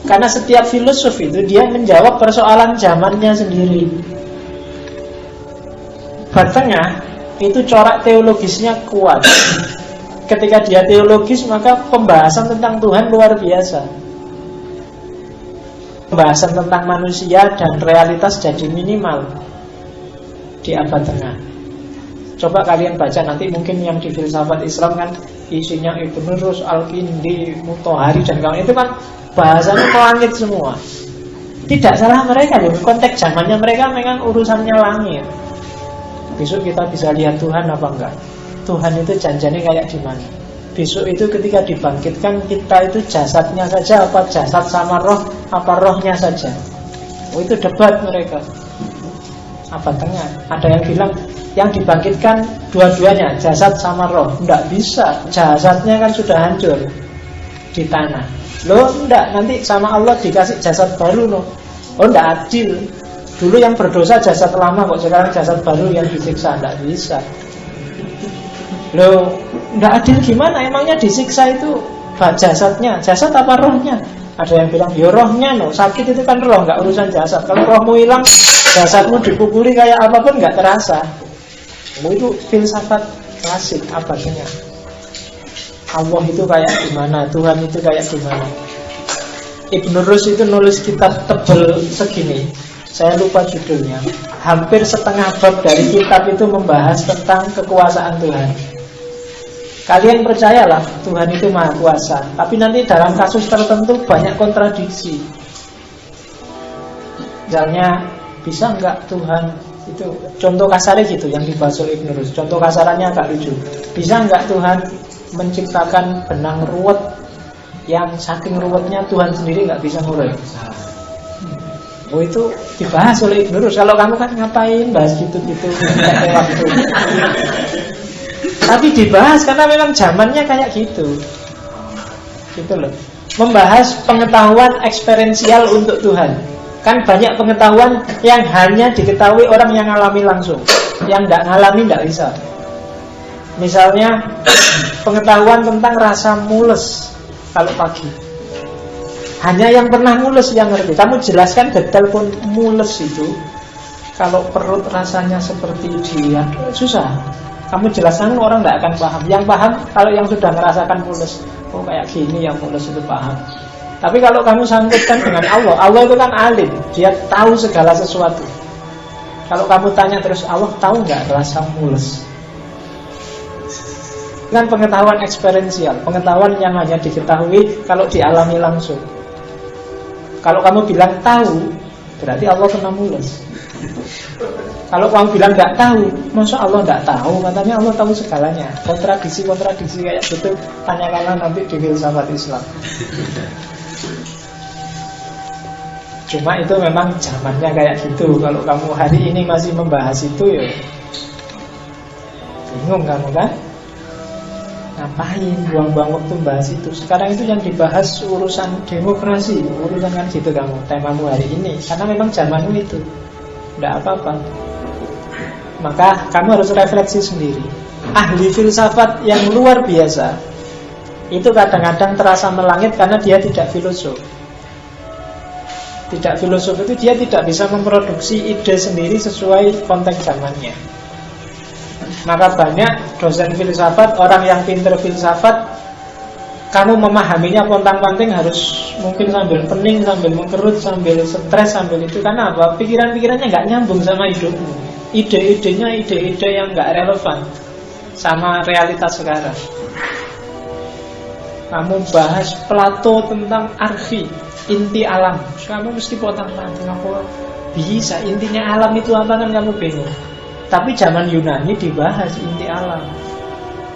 Karena setiap filosof itu dia menjawab persoalan zamannya sendiri. Batengah itu corak teologisnya kuat. Ketika dia teologis, maka pembahasan tentang Tuhan luar biasa. Pembahasan tentang manusia dan realitas jadi minimal di abad tengah. Coba kalian baca nanti, mungkin yang di filsafat Islam kan isinya Ibn Rus, Al-Kindi, Mutahari dan kawan itu kan bahasanya ke langit semua. Tidak salah mereka loh, konteks zamannya mereka memang urusannya langit. Besok kita bisa lihat Tuhan apa enggak? Tuhan itu janjinya kayak gimana? Besok itu ketika dibangkitkan, kita itu jasadnya saja apa jasad sama roh, apa rohnya saja? Oh, itu debat mereka. Abad tengah. Ada yang bilang yang dibangkitkan dua-duanya, jasad sama roh. Tidak bisa, jasadnya kan sudah hancur di tanah. Loh, enggak, nanti sama Allah dikasih jasad baru loh. Oh, enggak adil. Dulu yang berdosa jasad lama kok, sekarang jasad baru yang disiksa. Enggak bisa. Loh, enggak adil gimana? Emangnya disiksa itu jasadnya, jasad apa rohnya? Ada yang bilang, ya rohnya no, sakit itu kan roh, enggak urusan jasad. Kalau rohmu hilang, jasadmu dipukuli kayak apapun enggak terasa. Itu filsafat klasik abadnya. Allah itu kayak gimana, Tuhan itu kayak gimana. Ibn Rus itu nulis kitab tebel segini, saya lupa judulnya. Hampir setengah bab dari kitab itu membahas tentang kekuasaan Tuhan. Kalian percayalah Tuhan itu maha kuasa, tapi nanti dalam kasus tertentu banyak kontradiksi. Misalnya, bisa enggak Tuhan itu, contoh kasarnya gitu yang dibahas oleh Ibn Rus. Contoh kasarannya agak lucu. Bisa enggak Tuhan menciptakan benang ruwet yang saking ruwetnya Tuhan sendiri enggak bisa ngurut? Oh, itu dibahas oleh Ibn Rus. Kalau kamu kan ngapain bahas gitu-gitu, enggak waktu. Tapi dibahas karena memang zamannya kayak gitu. Gitu loh. Membahas pengetahuan eksperiensial untuk Tuhan. Kan banyak pengetahuan yang hanya diketahui orang yang ngalami langsung. Yang enggak ngalami enggak bisa. Misalnya pengetahuan tentang rasa mules kalau pagi. Hanya yang pernah mules yang ngerti. Kamu jelaskan detail pun mules itu, kalau perut rasanya seperti dia, susah. Kamu jelaskan orang tidak akan paham. Yang paham kalau yang sudah merasakan mules. Oh, kayak gini yang mules itu paham. Tapi kalau kamu sangkutkan dengan Allah, Allah itu kan alim, dia tahu segala sesuatu. Kalau kamu tanya terus, Allah tahu nggak rasa mules? Kan pengetahuan eksperiensial, pengetahuan yang hanya diketahui kalau dialami langsung. Kalau kamu bilang tahu, berarti Allah kena mules. Kalau kamu bilang nggak tahu, masa Allah nggak tahu? Katanya Allah tahu segalanya. Kontradiksi kayak gitu, tanyakanlah nanti di filsafat Islam. Cuma itu memang zamannya kayak gitu. Kalau kamu hari ini masih membahas itu, ya bingung kamu kan? Ngapain buang-buang waktu bahas itu? Sekarang itu yang dibahas urusan demokrasi, urusan kan gitu kamu, temamu hari ini. Karena memang zamanmu itu, tidak apa-apa. Maka kamu harus refleksi sendiri. Ahli filsafat yang luar biasa itu kadang-kadang terasa melangit karena dia tidak filosof. Tidak filosof itu dia tidak bisa memproduksi ide sendiri sesuai konteks zamannya. Maka banyak dosen filsafat, orang yang pintar filsafat, kamu memahaminya pontang-panting harus mungkin sambil pening, sambil mengkerut, sambil stres, sambil itu. Karena apa? Pikiran-pikirannya nggak nyambung sama hidupmu. Ide-idenya ide-ide yang nggak relevan sama realitas sekarang. Kamu bahas Plato tentang arfi, inti alam, kamu mesti pontang-panting. Apa bisa intinya alam itu apa, kan kamu bingung. Tapi zaman Yunani dibahas inti alam.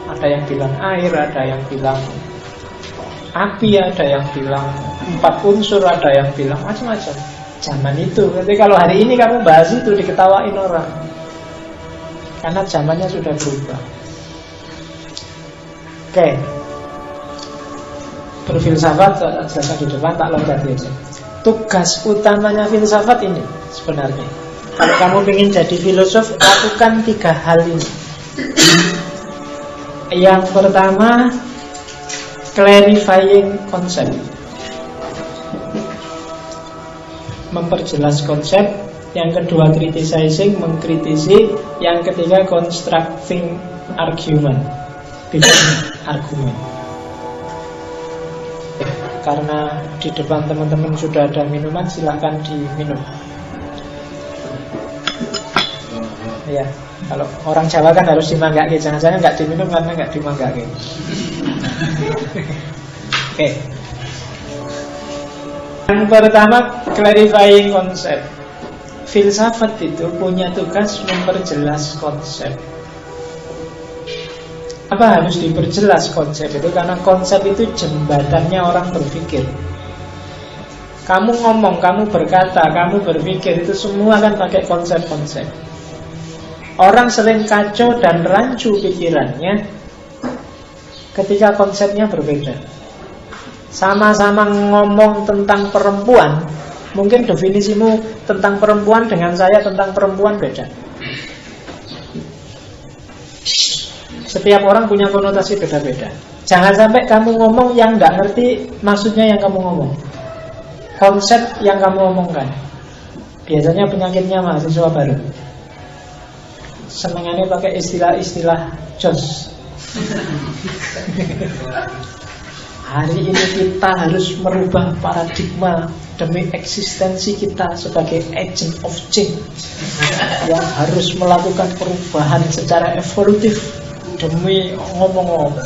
Ada yang bilang air, ada yang bilang api, ada yang bilang 4 unsur, ada yang bilang macam-macam. Zaman itu. Jadi kalau hari ini kamu bahas itu diketawain orang, karena zamannya sudah berubah. Oke. Berfilsafat jelaskan di depan, tak lompati aja. Tugas utamanya filsafat ini sebenarnya, kalau kamu ingin jadi filosof, lakukan 3 hal ini. Yang pertama, clarifying konsep, memperjelas konsep. Yang kedua, criticizing, mengkritisi. Yang ketiga, constructing argument, bikin argumen. Karena di depan teman-teman sudah ada minuman, silahkan diminum. Ya, kalau orang Jawa kan harus dimanggake, jangan-jangan nggak diminum karena nggak dimanggake. Oke. Yang pertama, clarifying konsep. Filsafat itu punya tugas memperjelas konsep. Apa harus diperjelas konsep itu? Karena konsep itu jembatannya orang berpikir. Kamu ngomong, kamu berkata, kamu berpikir, itu semua kan pakai konsep-konsep. Orang sering kacau dan rancu pikirannya ketika konsepnya berbeda. Sama-sama ngomong tentang perempuan, mungkin definisimu tentang perempuan dengan saya tentang perempuan beda. Setiap orang punya konotasi beda-beda. Jangan sampai kamu ngomong yang gak ngerti maksudnya yang kamu ngomong, konsep yang kamu omongkan. Biasanya penyakitnya mahasiswa baru, senengannya pakai istilah-istilah jos. Hari ini kita harus merubah paradigma demi eksistensi kita sebagai agent of change, yang harus melakukan perubahan secara evolutif demi ngomong-ngomong.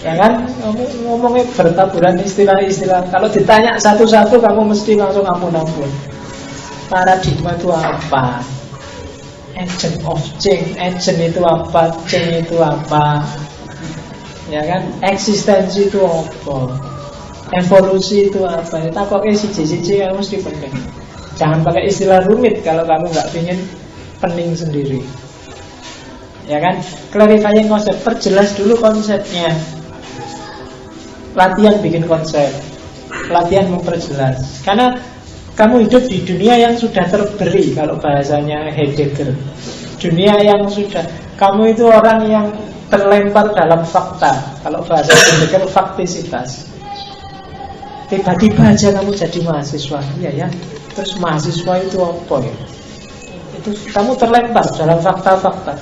Ya kan, kamu ngomongnya bertaburan istilah-istilah. Kalau ditanya satu-satu kamu mesti langsung ampun-ampun. Paradigma itu apa? Agent of change, agent itu apa? Change itu apa? Ya kan, eksistensi itu apa? Evolusi itu apa? Kita pakai siji-siji kamu mesti penting. Jangan pakai istilah rumit kalau kamu nggak ingin pening sendiri. Ya kan, clarifying konsep, perjelas dulu konsepnya. Latihan bikin konsep, latihan memperjelas. Karena kamu hidup di dunia yang sudah terberi, kalau bahasanya Heidegger. Dunia yang sudah, kamu itu orang yang terlempar dalam fakta. Kalau bahasa Heidegger, faktisitas. Tiba-tiba aja kamu jadi mahasiswa, iya ya. Terus mahasiswa itu apa ya? Itu kamu terlempar dalam fakta-fakta.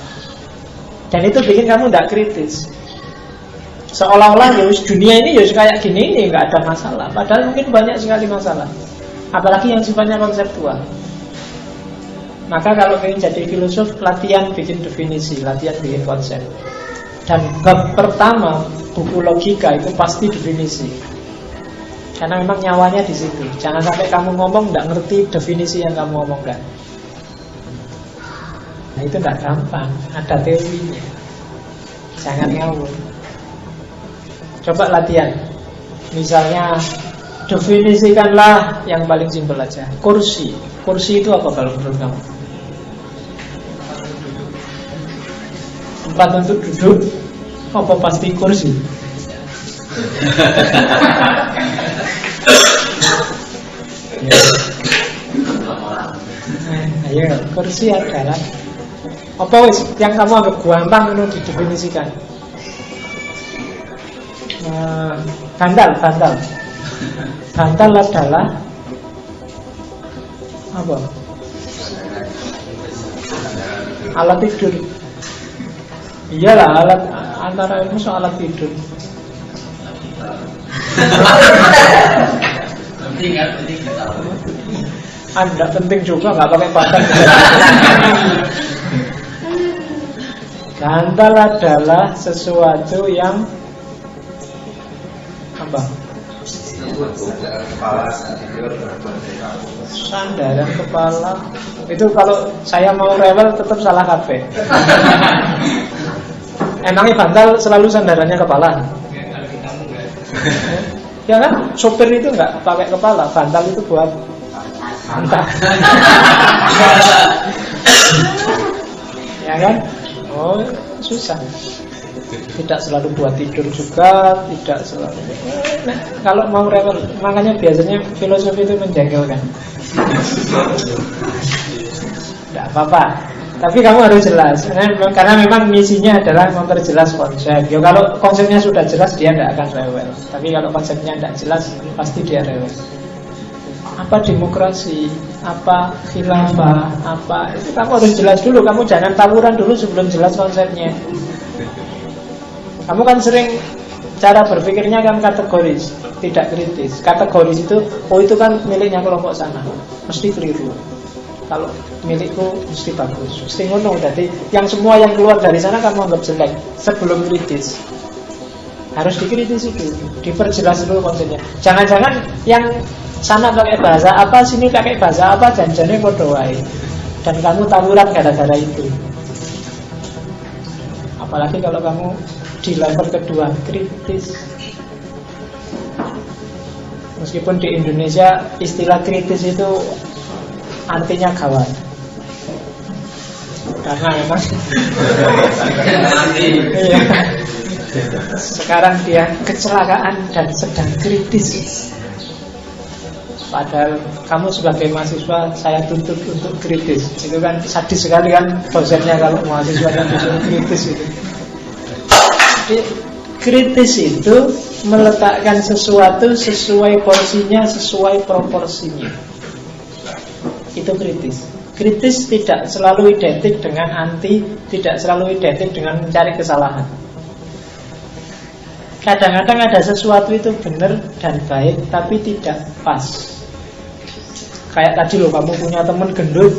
Dan itu bikin kamu tidak kritis. Seolah-olah ya dunia ini ya kayak gini, ini nggak ada masalah. Padahal mungkin banyak sekali masalah. Apalagi yang sifatnya konseptual. Maka kalau ingin jadi filosof, latihan bikin definisi, latihan bikin konsep. Dan bab pertama buku logika itu pasti definisi. Karena memang nyawanya di situ. Jangan sampai kamu ngomong nggak ngerti definisi yang kamu omongkan. Nah itu tidak gampang, ada teorinya. Jangan ngawur. Coba latihan. Misalnya definisikanlah yang paling simpel aja. Kursi. Kursi itu apa kalau menurut kamu? Tempat untuk duduk. Apa pasti kursi? Ayo, kursi adalah apa wis yang kamu anggap gampang untuk didefinisikan? Bantal adalah apa? Alat tidur. Iyalah, Antara ilmu soal alat tidur. Penting kan, penting kita tahu. Anda penting juga, nggak pakai bantal. Bantal adalah sesuatu yang apa? Sandaran kepala. Itu kalau saya mau rewel tetap salah kafe. Emangnya bantal selalu sandarannya kepala? Ya kan, sopir itu nggak pakai kepala, bantal itu buat entah. Ya kan? Oh, susah. Tidak selalu buat tidur juga, tidak selalu. Nah, kalau mau rewel, makanya biasanya filosofi itu menjengkelkan. Tidak apa-apa. Tapi kamu harus jelas, karena memang misinya adalah memperjelas konsep. Ya kalau konsepnya sudah jelas dia tidak akan rewel. Tapi kalau konsepnya tidak jelas pasti dia rewel. Apa demokrasi, apa khilafah, apa itu kamu harus jelas dulu. Kamu jangan tawuran dulu sebelum jelas konsepnya. Kamu kan sering cara berpikirnya kan kategoris, tidak kritis. Kategoris itu, oh itu kan miliknya kelompok sana, mesti keliru. Kalau milikku mesti bagus, mesti ngono. Jadi yang semua yang keluar dari sana kamu anggap jelek sebelum kritis. Harus dikritisi dulu, diperjelas dulu konsepnya. Jangan-jangan yang sana pakai bahasa apa, sini pakai bahasa apa, janjane padha wae. Dan kamu tawuran gara-gara itu. Apalagi kalau kamu di level kedua kritis. Meskipun di Indonesia istilah kritis itu artinya gawat. Karena memang iya. Sekarang dia kecelakaan dan sedang kritis. Padahal kamu sebagai mahasiswa saya tuntut untuk kritis. Itu kan sadis sekali kan dosennya kalau mahasiswa yang disuruh kritis itu. Jadi kritis itu meletakkan sesuatu sesuai porsinya, sesuai proporsinya. Itu kritis. Kritis tidak selalu identik dengan anti, tidak selalu identik dengan mencari kesalahan. Kadang-kadang ada sesuatu itu benar dan baik, tapi tidak pas. Kayak tadi loh, kamu punya teman gendut,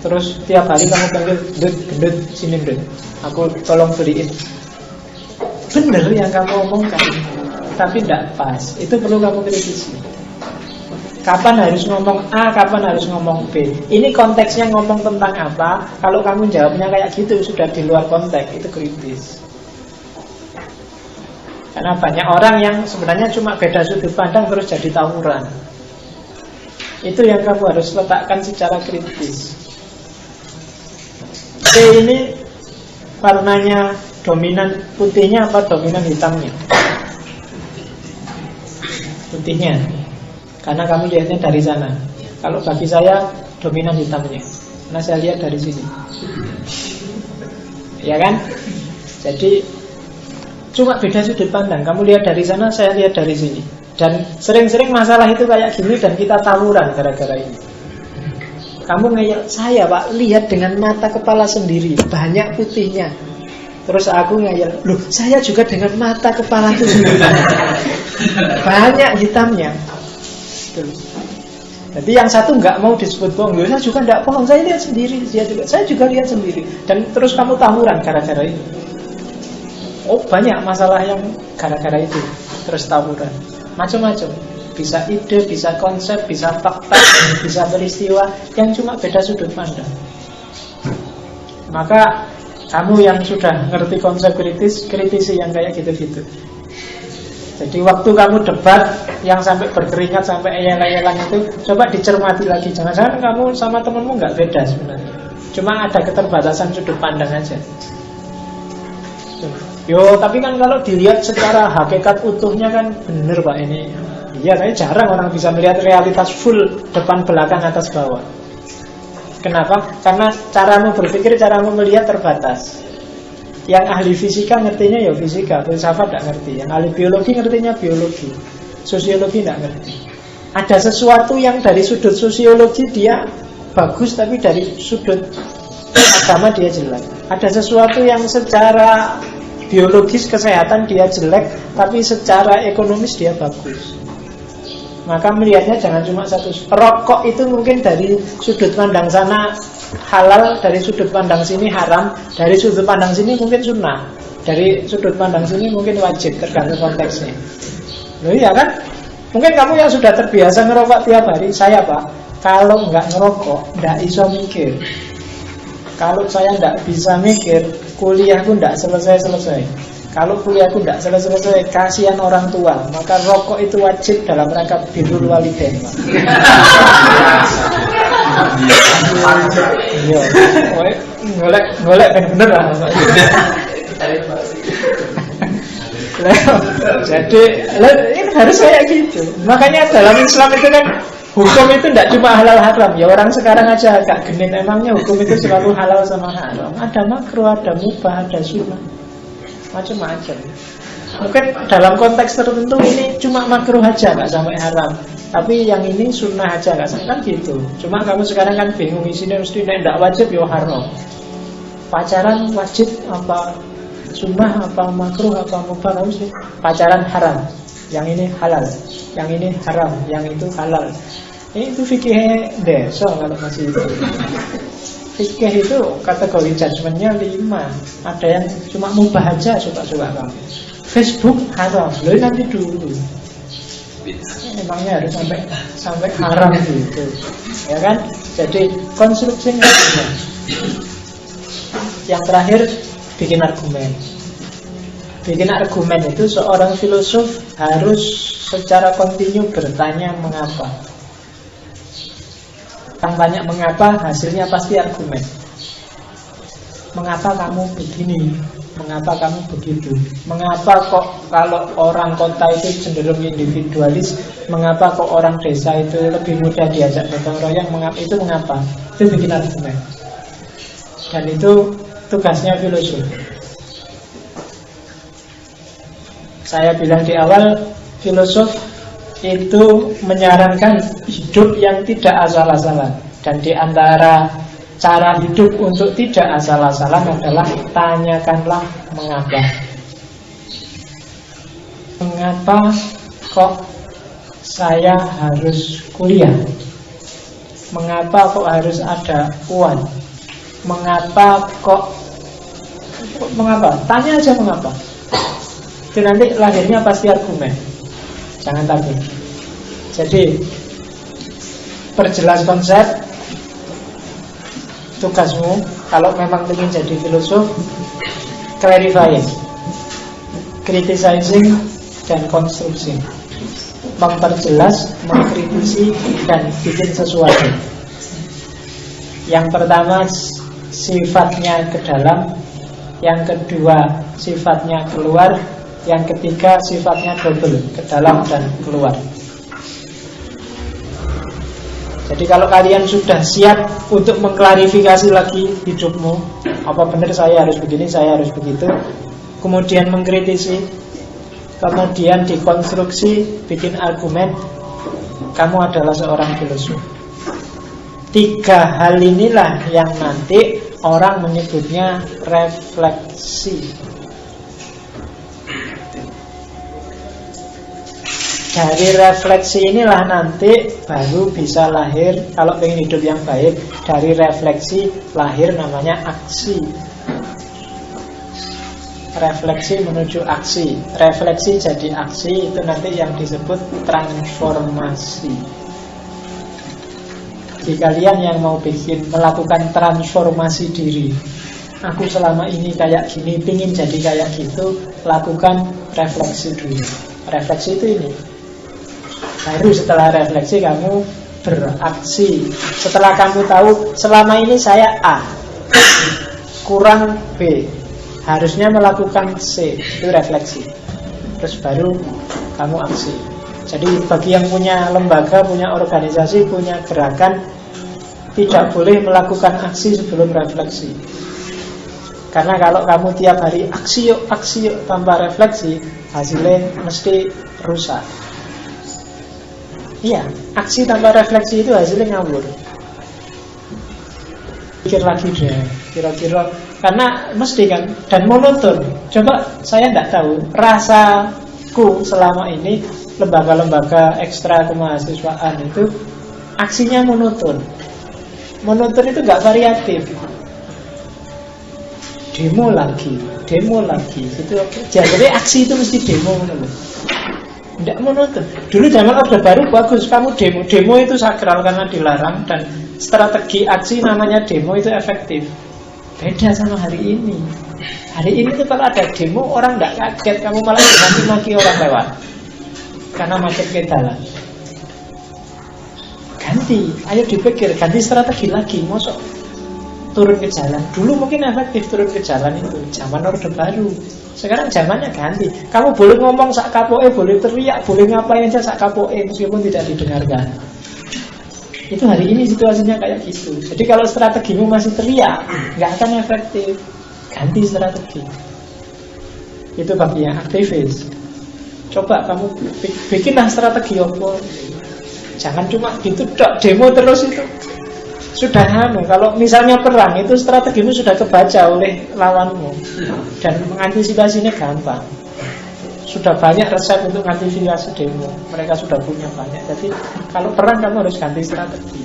terus tiap hari kamu panggil gendut, sini gendut, aku tolong beliin. Benar yang kamu omongkan, tapi tidak pas. Itu perlu kamu kritisi. Kapan harus ngomong A, kapan harus ngomong B. Ini konteksnya ngomong tentang apa. Kalau kamu jawabnya kayak gitu, sudah di luar konteks. Itu kritis. Karena banyak orang yang sebenarnya cuma beda sudut pandang terus jadi tawuran. Itu yang kamu harus letakkan secara kritis. B ini warnanya dominan putihnya apa dominan hitamnya? Putihnya. Karena kamu lihatnya dari sana. Kalau bagi saya dominan hitamnya, karena saya lihat dari sini. Ya kan? Jadi cuma beda sudut pandang. Kamu lihat dari sana, saya lihat dari sini. Dan sering-sering masalah itu kayak gini dan kita tawuran gara-gara ini. Kamu ngeyel, saya pak lihat dengan mata kepala sendiri, banyak putihnya. Terus aku ngeyel, loh saya juga dengan mata kepala itu sendiri, banyak hitamnya. Jadi yang satu nggak mau disebut bohong, saya juga nggak bohong, saya lihat sendiri, saya juga lihat sendiri. Dan terus kamu tawuran gara-gara itu. Oh banyak masalah yang gara-gara itu terus tawuran, macam-macam. Bisa ide, bisa konsep, bisa fakta, bisa peristiwa yang cuma beda sudut pandang. Maka kamu yang sudah ngerti konsep kritis, kritisi yang kayak gitu-gitu. Jadi waktu kamu debat yang sampai berkeringat, sampai eyel-eyelan itu, coba dicermati lagi. Jangan-jangan kamu sama temenmu nggak beda sebenarnya, cuma ada keterbatasan sudut pandang aja. Yo, tapi kan kalau dilihat secara hakikat utuhnya kan bener pak ini. Iya, tapi jarang orang bisa melihat realitas full depan belakang atas bawah. Kenapa? Karena caramu berpikir, caramu melihat terbatas. Yang ahli fisika ngertinya ya fisika, filsafat tidak ngerti. Yang ahli biologi ngertinya biologi, sosiologi tidak ngerti. Ada sesuatu yang dari sudut sosiologi dia bagus, tapi dari sudut agama dia jelek. Ada sesuatu yang secara biologis kesehatan dia jelek, tapi secara ekonomis dia bagus. Maka melihatnya jangan cuma satu. Rokok itu mungkin dari sudut pandang sana halal, dari sudut pandang sini haram, dari sudut pandang sini mungkin sunnah, dari sudut pandang sini mungkin wajib, tergantung konteksnya. Loh iya kan? Mungkin kamu yang sudah terbiasa ngerokok tiap hari. Saya Pak, kalau nggak ngerokok nggak bisa mikir. Kalau saya nggak bisa mikir, kuliahku nggak selesai-selesai. Kalau kuliahku tidak selesai-selesai, kasihan orang tua. Maka rokok itu wajib dalam rangka birrul walidain. Iya, golek ben bener lah. Jadi ini harus kayak gitu. Makanya dalam Islam itu kan hukum itu tidak cuma halal haram. Ya orang sekarang aja agak genit. Emangnya hukum itu selalu halal sama haram? Ada makruh, ada mubah, ada sunnah, macam-macam. Mungkin dalam konteks tertentu ini cuma makruh aja, nggak sampai haram. Tapi yang ini sunnah aja, nggak sampai, kan gitu. Cuma kamu sekarang kan bingung isinya, mesti tidak wajib ya haram. Pacaran wajib apa sunnah, apa makruh, apa mubah? Kamu mesti pacaran haram, yang ini halal, yang ini haram, yang itu halal. Itu fikih desa kalau masih itu. Fikih itu kategori judgementnya 5. Ada yang cuma mubah aja, suka-suka kamu. Facebook haram, loh nanti dulu. Emangnya harus sampai haram gitu, ya kan? Jadi konstruksinya. Yang terakhir bikin argumen. Bikin argumen itu seorang filosof harus secara kontinu bertanya mengapa. Tanya mengapa, hasilnya pasti argumen. Mengapa kamu begini? Mengapa kamu begitu? Mengapa kok kalau orang kota itu cenderung individualis? Mengapa kok orang desa itu lebih mudah diajak gotong royong? Itu mengapa? Itu bikin argumen. Dan itu tugasnya filosof. Saya bilang di awal, filosof itu menyarankan hidup yang tidak asal-asalan. Dan di antara cara hidup untuk tidak asal-asalan adalah tanyakanlah mengapa. Mengapa kok saya harus kuliah? Mengapa kok harus ada uang? Mengapa kok mengapa? Tanya aja mengapa. Itu nanti lahirnya pasti argumen. Jangan takut. Jadi perjelas konsep. Tugasmu kalau memang ingin jadi filosof, clarifying, criticizing, dan konstruksi. Memperjelas, mengkritisi, dan bikin sesuatu. Yang pertama sifatnya ke dalam, yang kedua sifatnya keluar, yang ketiga sifatnya double, ke dalam dan keluar. Jadi kalau kalian sudah siap untuk mengklarifikasi lagi hidupmu, apa benar saya harus begini, saya harus begitu, kemudian mengkritisi, kemudian dikonstruksi, bikin argumen, kamu adalah seorang filosof. 3 hal inilah yang nanti orang menyebutnya refleksi. Dari refleksi inilah nanti baru bisa lahir, kalau ingin hidup yang baik, dari refleksi lahir namanya aksi. Refleksi menuju aksi, refleksi jadi aksi, itu nanti yang disebut transformasi. Jadi kalian yang mau melakukan transformasi diri, aku selama ini kayak gini, pingin jadi kayak gitu, lakukan refleksi dulu. Refleksi itu ini. Baru setelah refleksi kamu beraksi. Setelah kamu tahu selama ini saya A kurang B, harusnya melakukan C, itu refleksi. Terus baru kamu aksi. Jadi bagi yang punya lembaga, punya organisasi, punya gerakan, tidak boleh melakukan aksi sebelum refleksi. Karena kalau kamu tiap hari aksi yuk tanpa refleksi, hasilnya mesti rusak. Iya, aksi tanpa refleksi itu hasilnya ngawur. Pikir lagi deh, kira-kira Karena mesti kan, dan monoton. Coba saya tidak tahu, rasaku selama ini lembaga-lembaga ekstra kemahasiswaan itu aksinya monoton. Monoton itu gak variatif. Demo lagi gitu. Jadi aksi itu mesti demo. Tidak monoton. Dulu zaman Orde Baru bagus, kamu demo itu sakral karena dilarang, dan strategi aksi namanya demo itu efektif. Beda sama hari ini. Hari ini tuh kalau ada demo orang tidak kaget, kamu malah maki-maki orang lewat karena macet ke jalan. Ganti, ayo dipikir, ganti strategi lagi. Mosok turun ke jalan. Dulu mungkin efektif turun ke jalan itu zaman Orde Baru. Sekarang zamannya ganti. Kamu boleh ngomong sak kapoke, boleh teriak, boleh ngapain aja sak kapoke meskipun tidak didengarkan. Itu hari ini situasinya kayak gitu. Jadi kalau strategimu masih teriak, nggak akan efektif. Ganti strategi. Itu bagi yang aktivis. Coba kamu bikinlah strategi apa. Jangan cuma gitu dok, demo terus itu. Sudah kalau misalnya perang itu strategimu sudah kebaca oleh lawanmu, dan mengantisipasinya gampang. Sudah banyak resep untuk mengantisipasi demo, mereka sudah punya banyak. Jadi kalau perang kamu harus ganti strategi.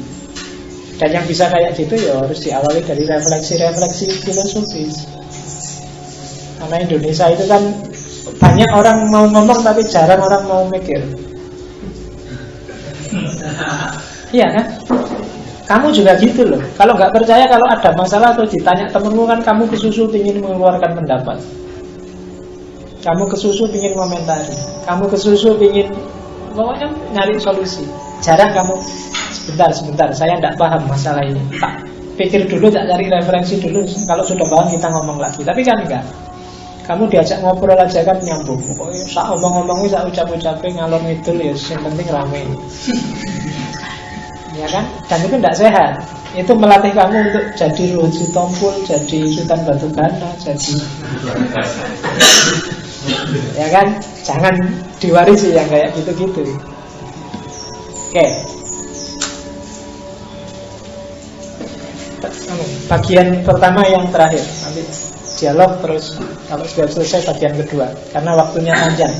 Dan yang bisa kayak gitu ya harus diawali dari refleksi-refleksi filosofis. Karena Indonesia itu kan banyak orang mau ngomong tapi jarang orang mau mikir. Iya kan? Kamu juga gitu loh. Kalau nggak percaya, kalau ada masalah atau ditanya temenmu kan kamu kesusu ingin mengeluarkan pendapat. Kamu kesusu ingin komentari. Kamu kesusu ingin pokoknya nyari solusi. Jarang kamu sebentar, saya tidak paham masalah ini. Tak pikir dulu, tak cari referensi dulu. Kalau sudah paham kita ngomong lagi. Tapi kan enggak. Kamu diajak ngobrol aja kan nyambung. Pokoknya sak omong-omongnya, sak ucap-ucapnya ngalor ngidul ya, yang penting rame. Ya kan? Dan itu tidak sehat. Itu melatih kamu untuk jadi Ruhut Sitompul, jadi Sultan Batugana, jadi ya kan? Jangan diwarisi yang kayak gitu-gitu. Oke. Bagian pertama yang terakhir. Nanti dialog terus kalau sudah selesai bagian kedua karena waktunya panjang.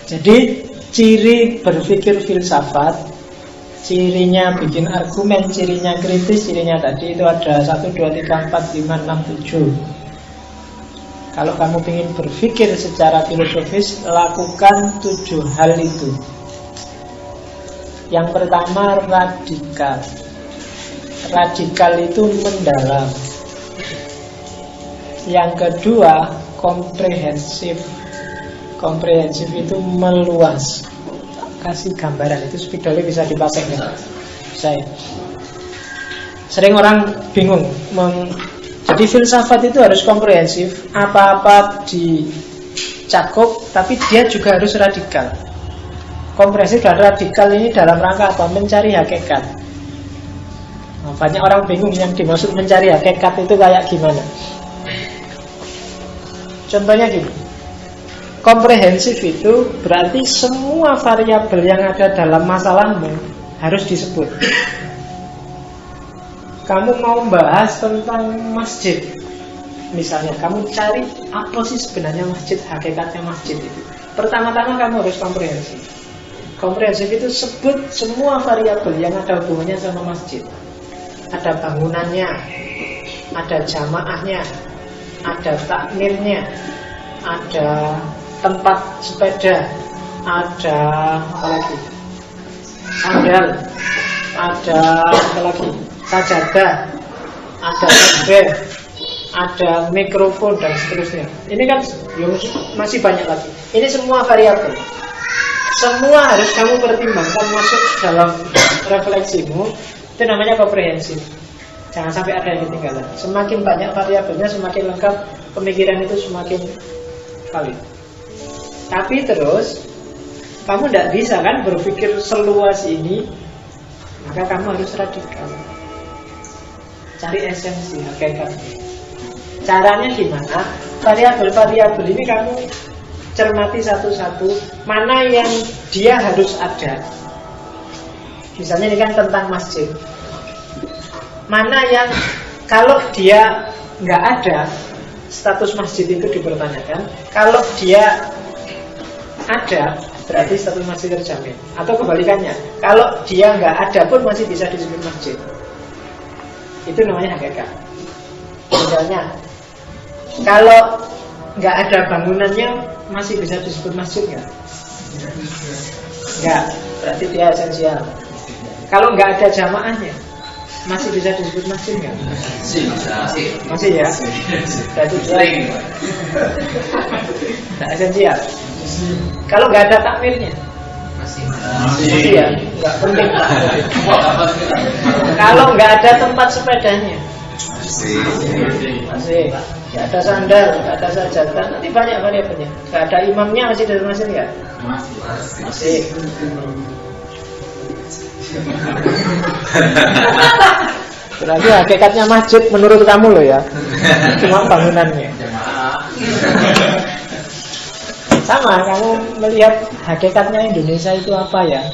Jadi ciri berpikir filsafat, cirinya bikin argumen, cirinya kritis, cirinya tadi itu ada 1, 2, 3, 4, 5, 6, 7. Kalau kamu ingin berpikir secara filosofis, lakukan 7 hal itu. Yang pertama radikal. Radikal itu mendalam. Yang kedua komprehensif. Komprehensif itu meluas. Kasih gambaran, itu spidolnya bisa dipakai ya? Saya sering orang bingung jadi filsafat itu harus komprehensif, apa-apa dicakup, tapi dia juga harus radikal. Komprehensif dan radikal ini dalam rangka apa? Mencari hakikat. Banyak orang bingung yang dimaksud mencari hakikat itu kayak gimana. Contohnya gini, komprehensif itu berarti semua variabel yang ada dalam masalahmu harus disebut. Kamu mau bahas tentang masjid, misalnya kamu cari apa sih sebenarnya masjid, hakikatnya masjid itu. Pertama-tama kamu harus komprehensif. Komprehensif itu sebut semua variabel yang ada hubungannya sama masjid. Ada bangunannya, ada jamaahnya, ada takmirnya, ada tempat sepeda, ada apa lagi? Sandal, ada apa lagi? Sajadah, ada tablet, ada mikrofon dan seterusnya. Ini kan masih banyak lagi. Ini semua variabel. Semua harus kamu pertimbangkan masuk dalam refleksimu. Itu namanya komprehensif. Jangan sampai ada yang ketinggalan. Semakin banyak variabelnya, semakin lengkap pemikiran itu, semakin valid. Tapi terus kamu tidak bisa kan berpikir seluas ini, maka kamu harus radikal. Cari esensi hakikat. Caranya gimana? Variabel-variabel ini kamu cermati satu-satu, mana yang dia harus ada. Misalnya ini kan tentang masjid. Mana yang kalau dia nggak ada, status masjid itu dipertanyakan. Kalau dia ada, berarti status masjid terjamin. Atau kebalikannya, kalau dia nggak ada pun masih bisa disebut masjid. Itu namanya hakikat. Misalnya, kalau nggak ada bangunannya masih bisa disebut masjid nggak? Nggak, berarti dia esensial. Kalau nggak ada jamaahnya masih bisa disebut masjid nggak? Masih ya? Berarti dia nggak esensial. Kalau nggak ada takmirnya masih ya? Nggak penting. Kalau nggak ada tempat sepedanya masih. Nggak ada sandal, nggak ada sajadah, nanti banyak variabelnya. Nggak ada imamnya masih dari masjid nggak? Masih. Berarti hakikatnya masjid menurut kamu loh ya, cuma bangunannya. Sama, kamu melihat hakikatnya Indonesia itu apa ya?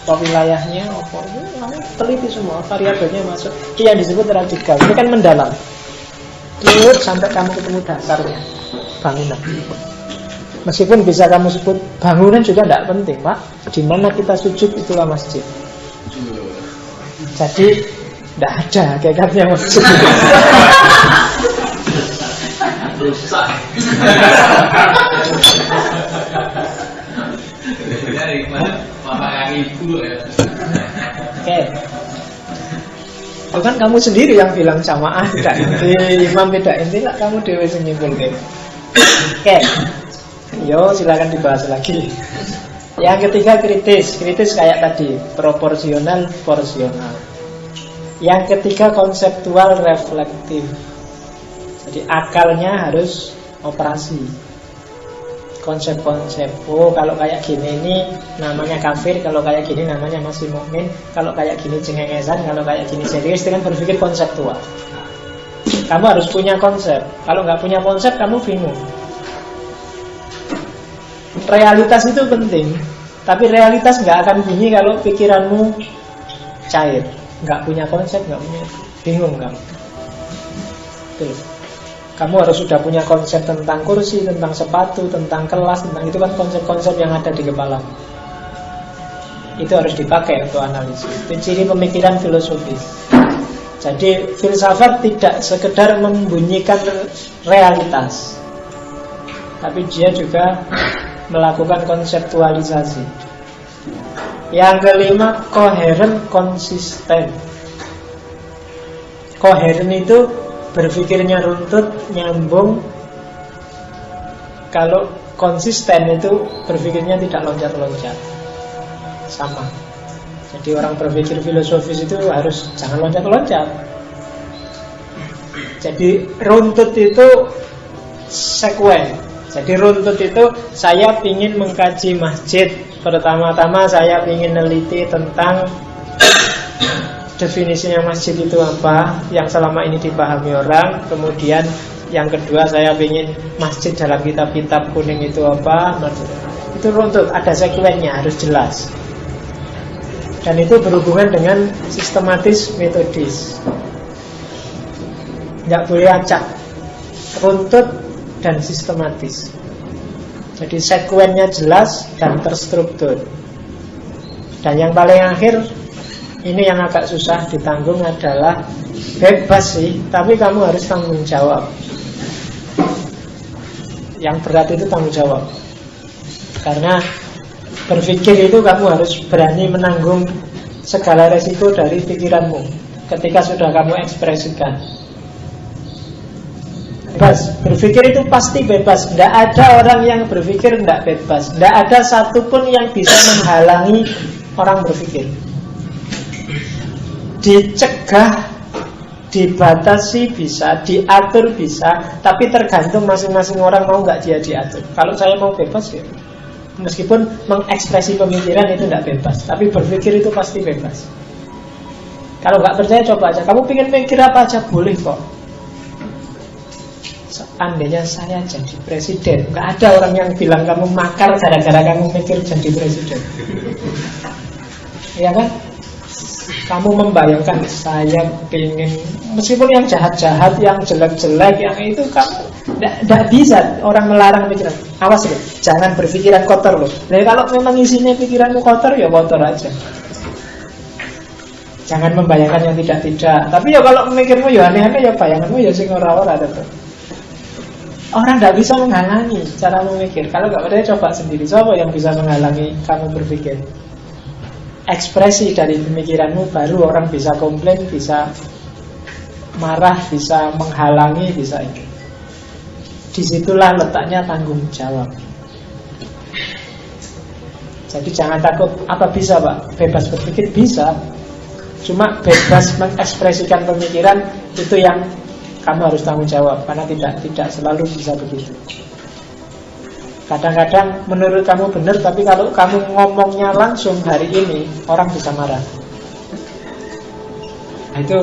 Apa wilayahnya, apa itu, kamu teliti semua, variabelnya masuk. Itu yang disebut radikal. Ini kan mendalam. Terus sampai kamu ketemu dasarnya, bangunan. Meskipun bisa kamu sebut bangunan juga tidak penting, Pak. Di mana kita sujud itulah masjid. Jadi tidak ada hakikatnya masjid. Rusak. Dari mana Bapak yang ibu ya. Oke. Bukan kamu sendiri yang bilang jamaah tidak inti, imam tidak inti, lah kamu dewe menyimpul. Oke. Yo, silakan dibahas lagi. Yang ketiga kritis. Kritis kayak tadi, proporsional, porsional. Yang ketiga konseptual, reflektif. Jadi akalnya harus operasi. Konsep-konsep. Oh, kalau kayak gini ini namanya kafir, kalau kayak gini namanya masih mukmin, kalau kayak gini cengengesan, kalau kayak gini serius. Itu kan berpikir konseptual. Kamu harus punya konsep. Kalau nggak punya konsep, kamu bingung. Realitas itu penting, tapi realitas nggak akan bunyi kalau pikiranmu cair. Nggak punya konsep, nggak punya, bingung kamu. Tuh. Kamu harus sudah punya konsep tentang kursi, tentang sepatu, tentang kelas, tentang itu kan konsep-konsep yang ada di kepala. Itu harus dipakai untuk analisis. Itu ciri pemikiran filosofis. Jadi filsafat tidak sekedar membunyikan realitas, tapi dia juga melakukan konseptualisasi. Yang kelima, koheren, konsisten. Koheren itu berpikirnya runtut, nyambung. Kalau konsisten itu berpikirnya tidak loncat-loncat. Sama. Jadi orang berpikir filosofis itu harus jangan loncat-loncat. Jadi runtut itu sekuen. Jadi runtut itu saya ingin mengkaji masjid. Pertama-tama saya ingin neliti tentang definisinya masjid itu apa yang selama ini dipahami orang. Kemudian yang kedua saya ingin masjid dalam kitab-kitab kuning itu apa. Itu runtut, ada sekuennya, harus jelas. Dan itu berhubungan dengan sistematis, metodis. Tidak boleh acak. Runtut dan sistematis. Jadi sekuennya jelas dan terstruktur. Dan yang paling akhir, ini yang agak susah ditanggung adalah bebas sih, tapi kamu harus tanggung jawab. Yang berat itu tanggung jawab. Karena berpikir itu kamu harus berani menanggung segala resiko dari pikiranmu ketika sudah kamu ekspresikan. Bebas, berpikir itu pasti bebas. Tidak ada orang yang berpikir tidak bebas. Tidak ada satupun yang bisa menghalangi orang berpikir. Dicegah, dibatasi bisa, diatur bisa, tapi tergantung masing-masing orang mau nggak dia diatur. Kalau saya mau bebas ya, meskipun mengekspresi pemikiran itu tidak bebas, tapi berpikir itu pasti bebas. Kalau nggak percaya coba aja. Kamu pengen mikir apa aja boleh kok. Seandainya saya jadi presiden, nggak ada orang yang bilang kamu makar gara-gara kamu mikir jadi presiden. Iya kan? Kamu membayangkan saya pengen, meskipun yang jahat-jahat, yang jelek-jelek, yang itu kamu tidak bisa. Orang melarang pikiran. Awas loh, jangan berpikiran kotor loh. Jadi kalau memang isinya pikiranmu kotor, ya kotor aja. Jangan membayangkan yang tidak-tidak. Tapi ya kalau memikirmu ya aneh-aneh, ya bayanganmu ya sing ora-ora tetap. Orang tidak bisa menghalangi cara memikir. Kalau nggak percaya coba sendiri. Siapa yang bisa menghalangi kamu berpikir? Ekspresi dari pemikiranmu, baru orang bisa komplain, bisa marah, bisa menghalangi, bisa itu. Disitulah letaknya tanggung jawab. Jadi jangan takut. Apa bisa Pak? Bebas berpikir? Bisa. Cuma bebas mengekspresikan pemikiran, itu yang kamu harus tanggung jawab. Karena tidak selalu bisa begitu. Kadang-kadang menurut kamu benar, tapi kalau kamu ngomongnya langsung hari ini, orang bisa marah. Nah, itu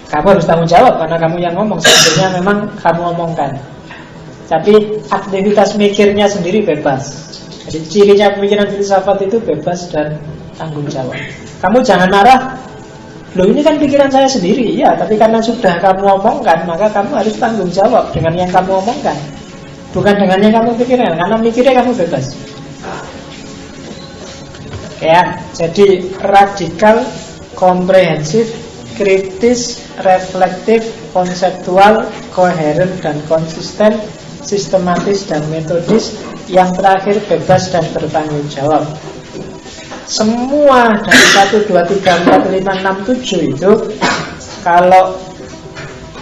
kamu harus tanggung jawab, karena kamu yang ngomong. Sebenarnya memang kamu omongkan, tapi aktivitas mikirnya sendiri bebas. Jadi cirinya pemikiran filsafat itu bebas dan tanggung jawab. Kamu jangan marah, loh ini kan pikiran saya sendiri. Iya, tapi karena sudah kamu omongkan, maka kamu harus tanggung jawab dengan yang kamu omongkan, bukan dengan yang kamu pikirkan. Karena mikirnya kamu bebas. Ya, jadi radikal, komprehensif, kritis, reflektif, konseptual, koheren dan konsisten, sistematis dan metodis. Yang terakhir bebas dan bertanggung jawab. Semua dari 1, 2, 3, 4, 5, 6, 7 itu kalau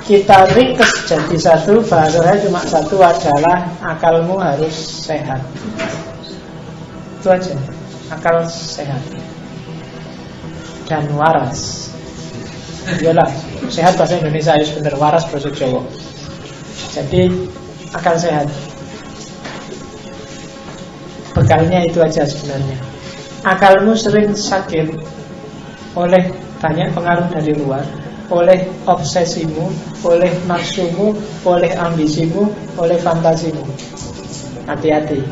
kita ringkas jadi satu, bahasanya cuma satu, adalah akalmu harus sehat. Itu aja, akal sehat dan waras. Iyalah, sehat bahasa Indonesia harus bener, waras bahasa Jawa. Jadi akal sehat, bekalnya itu aja sebenarnya. Akalmu sering sakit oleh banyak pengaruh dari luar, oleh obsesimu, oleh nafsumu, oleh ambisimu, oleh fantasimu. Hati-hati.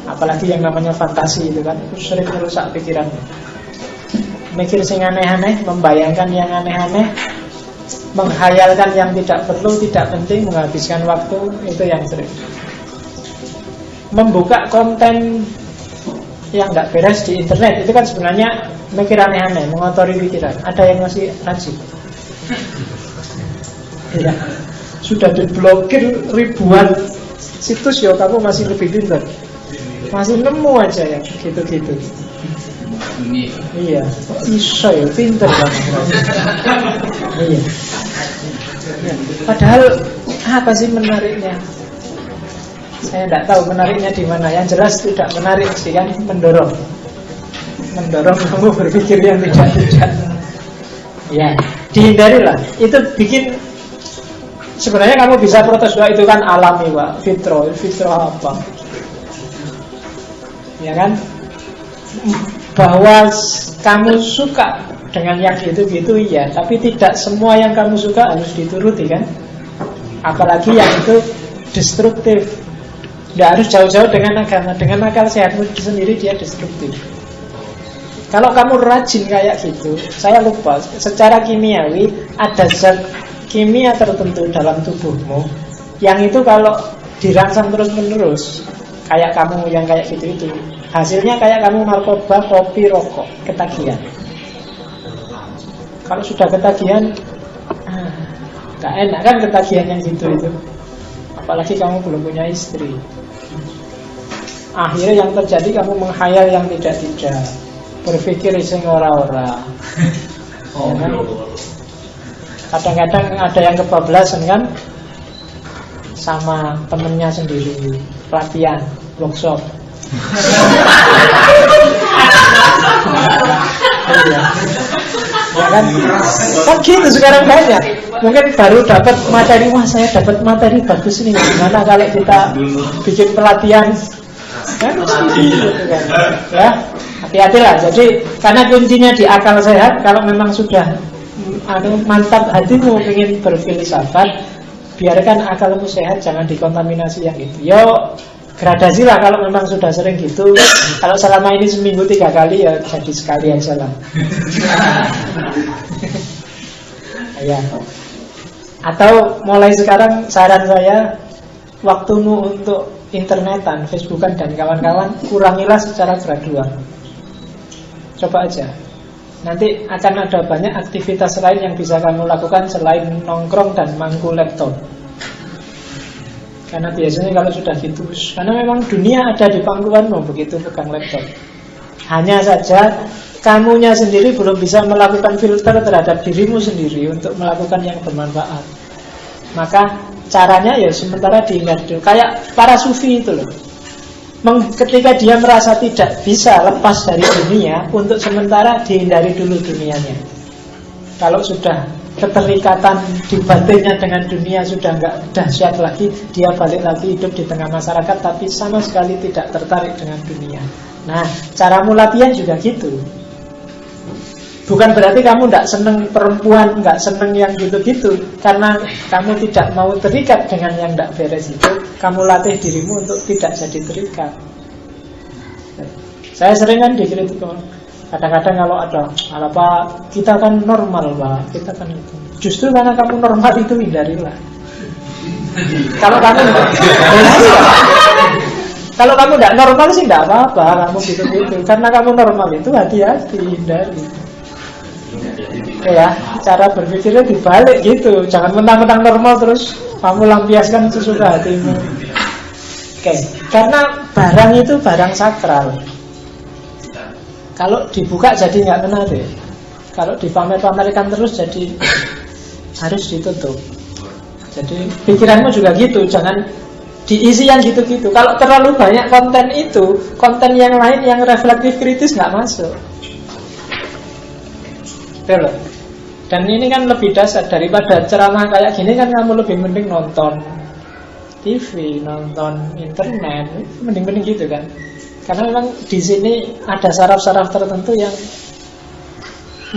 Apalagi yang namanya fantasi itu kan, itu sering merusak pikiranmu. Mikir sing aneh-aneh, membayangkan yang aneh-aneh, menghayalkan yang tidak perlu, tidak penting, menghabiskan waktu, itu yang sering. Membuka konten yang nggak beres di internet, itu kan sebenarnya mikir aneh-aneh, mengotori pikiran. Ada yang masih rajin. Ya, sudah diblokir ribuan situs, ya kamu masih lebih pintar. Masih nemu aja yang gitu-gitu. Iya, iso ya, pintar banget. Iya. Ya. Padahal apa sih menariknya? Saya tidak tahu menariknya di mana. Yang jelas tidak menarik sih kan, mendorong kamu berpikir yang tidak. Ya, dihindarilah. Itu bikin, sebenarnya kamu bisa protes bahwa itu kan alami Pak, fitro apa? Ya kan? Bahwa kamu suka dengan yang gitu-gitu, iya, tapi tidak semua yang kamu suka harus dituruti kan? Apalagi yang itu destruktif. Tidak harus jauh-jauh dengan agama. Dengan akal sehatmu sendiri dia destruktif. Kalau kamu rajin kayak gitu, saya lupa, secara kimiawi ada zat kimia tertentu dalam tubuhmu yang itu kalau dirangsang terus-menerus, kayak kamu yang kayak gitu itu, hasilnya kayak kamu narkoba, kopi, rokok, ketagihan. Kalau sudah ketagihan, gak enak kan ketagihan yang gitu itu. Apalagi kamu belum punya istri. Akhirnya yang terjadi kamu menghayal yang tidak-tidak, berpikir sing ora-ora. Ya kan? Kadang-kadang ada yang kebablasan kan, sama temennya sendiri, pelatihan, workshop. Iya. Ya kan? Kan gitu sekarang banyak. Mungkin baru dapat materi, wah saya dapat materi bagus ini. Gimana kalau kita bikin pelatihan? Kan gitu kan. Ya, hati-hatilah. Jadi karena kuncinya di akal sehat. Kalau memang sudah mantap hatimu ingin berfilsafat, biarkan akalmu sehat, jangan dikontaminasi yang itu. Yo, Gradasi lah kalau memang sudah sering gitu. Kalau selama ini seminggu 3 kali ya jadi sekali aja lah. Ya. Atau mulai sekarang saran saya, waktumu untuk internetan, Facebookan dan kawan-kawan kurangilah secara gradual. Coba aja. Nanti akan ada banyak aktivitas lain yang bisa kamu lakukan selain nongkrong dan mangku laptop. Karena biasanya kalau sudah gitu, karena memang dunia ada di pangkuanmu begitu pegang laptop. Hanya saja kamunya sendiri belum bisa melakukan filter terhadap dirimu sendiri untuk melakukan yang bermanfaat. Maka caranya ya sementara dihindari dulu. Kayak para sufi itu loh. Ketika dia merasa tidak bisa lepas dari dunia, untuk sementara dihindari dulu dunianya. Kalau sudah keterikatan di batinnya dengan dunia sudah nggak dahsyat lagi, dia balik lagi hidup di tengah masyarakat tapi sama sekali tidak tertarik dengan dunia. Nah, caramu latihan juga gitu. Bukan berarti kamu tidak seneng perempuan, nggak seneng yang gitu-gitu. Karena kamu tidak mau terikat dengan yang tidak beres itu, kamu latih dirimu untuk tidak jadi terikat. Saya sering kan dikritik, kadang-kadang kalau ada apa, kita kan normal Pak, kita kan itu. Justru karena kamu normal itu hindarilah. Kalau kamu kalau kamu tidak normal sih tidak apa-apa, kamu gitu-gitu. Karena kamu normal itu hati-hati, hindari. Ya, cara berpikirnya dibalik gitu. Jangan mentang-mentang normal terus kamu lampiaskan sesuka hatimu. Oke, karena barang itu barang sakral. Kalau dibuka jadi nggak menarik. Kalau dipamer-pamerkan terus jadi harus ditutup. Jadi pikiranmu juga gitu, jangan diisi yang gitu-gitu. Kalau terlalu banyak konten itu, konten yang lain yang reflektif kritis nggak masuk. Betul. Dan ini kan lebih dasar daripada ceramah kayak gini kan kamu lebih mending nonton TV, nonton internet, mending gitu kan. Karena memang di sini ada saraf-saraf tertentu yang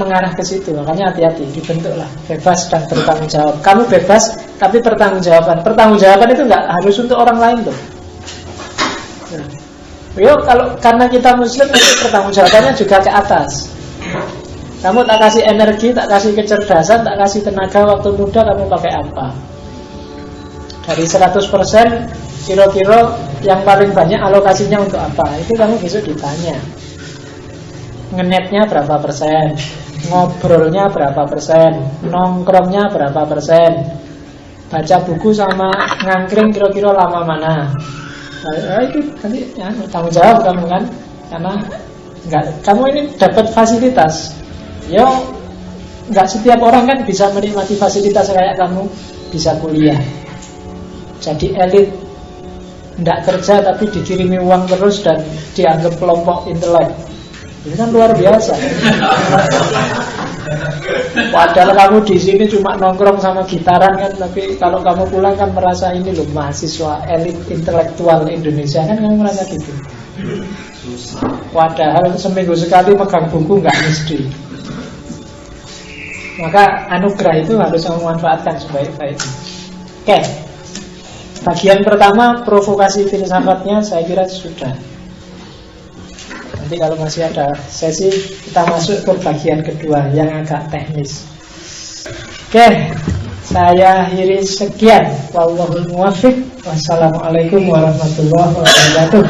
mengarah ke situ. Makanya hati-hati, dibentuklah bebas dan bertanggung jawab. Kamu bebas tapi pertanggungjawaban itu nggak harus untuk orang lain tuh. Yo, kalau karena kita Muslim itu pertanggungjawabannya juga ke atas. Kamu tak kasih energi, tak kasih kecerdasan, tak kasih tenaga waktu muda, kamu pakai apa? Dari 100% kira-kira yang paling banyak alokasinya untuk apa? Itu kamu besok ditanya. Ngenetnya berapa persen? Ngobrolnya berapa persen? Nongkrongnya berapa persen? Baca buku sama ngangkring kira-kira lama mana? Itu nanti ya, tanggung jawab kamu kan. Karena kamu ini dapat fasilitas. Yo, nggak setiap orang kan bisa menikmati fasilitas kayak kamu bisa kuliah. Jadi elit, nggak kerja tapi dikirimi uang terus dan dianggap kelompok intelek. Ini kan luar biasa. Padahal kamu di sini cuma nongkrong sama gitaran kan, tapi kalau kamu pulang kan merasa ini loh mahasiswa elit intelektual Indonesia kan, kamu merasa gitu. Padahal seminggu sekali megang buku nggak mesti. Maka anugerah itu harus kamu manfaatkan sebaik-baiknya. Oke. Bagian pertama provokasi filsafatnya saya kira sudah. Nanti kalau masih ada sesi kita masuk ke bagian kedua yang agak teknis. Oke, saya akhiri sekian. Wallahul muwaffiq. Wassalamualaikum warahmatullahi wabarakatuh.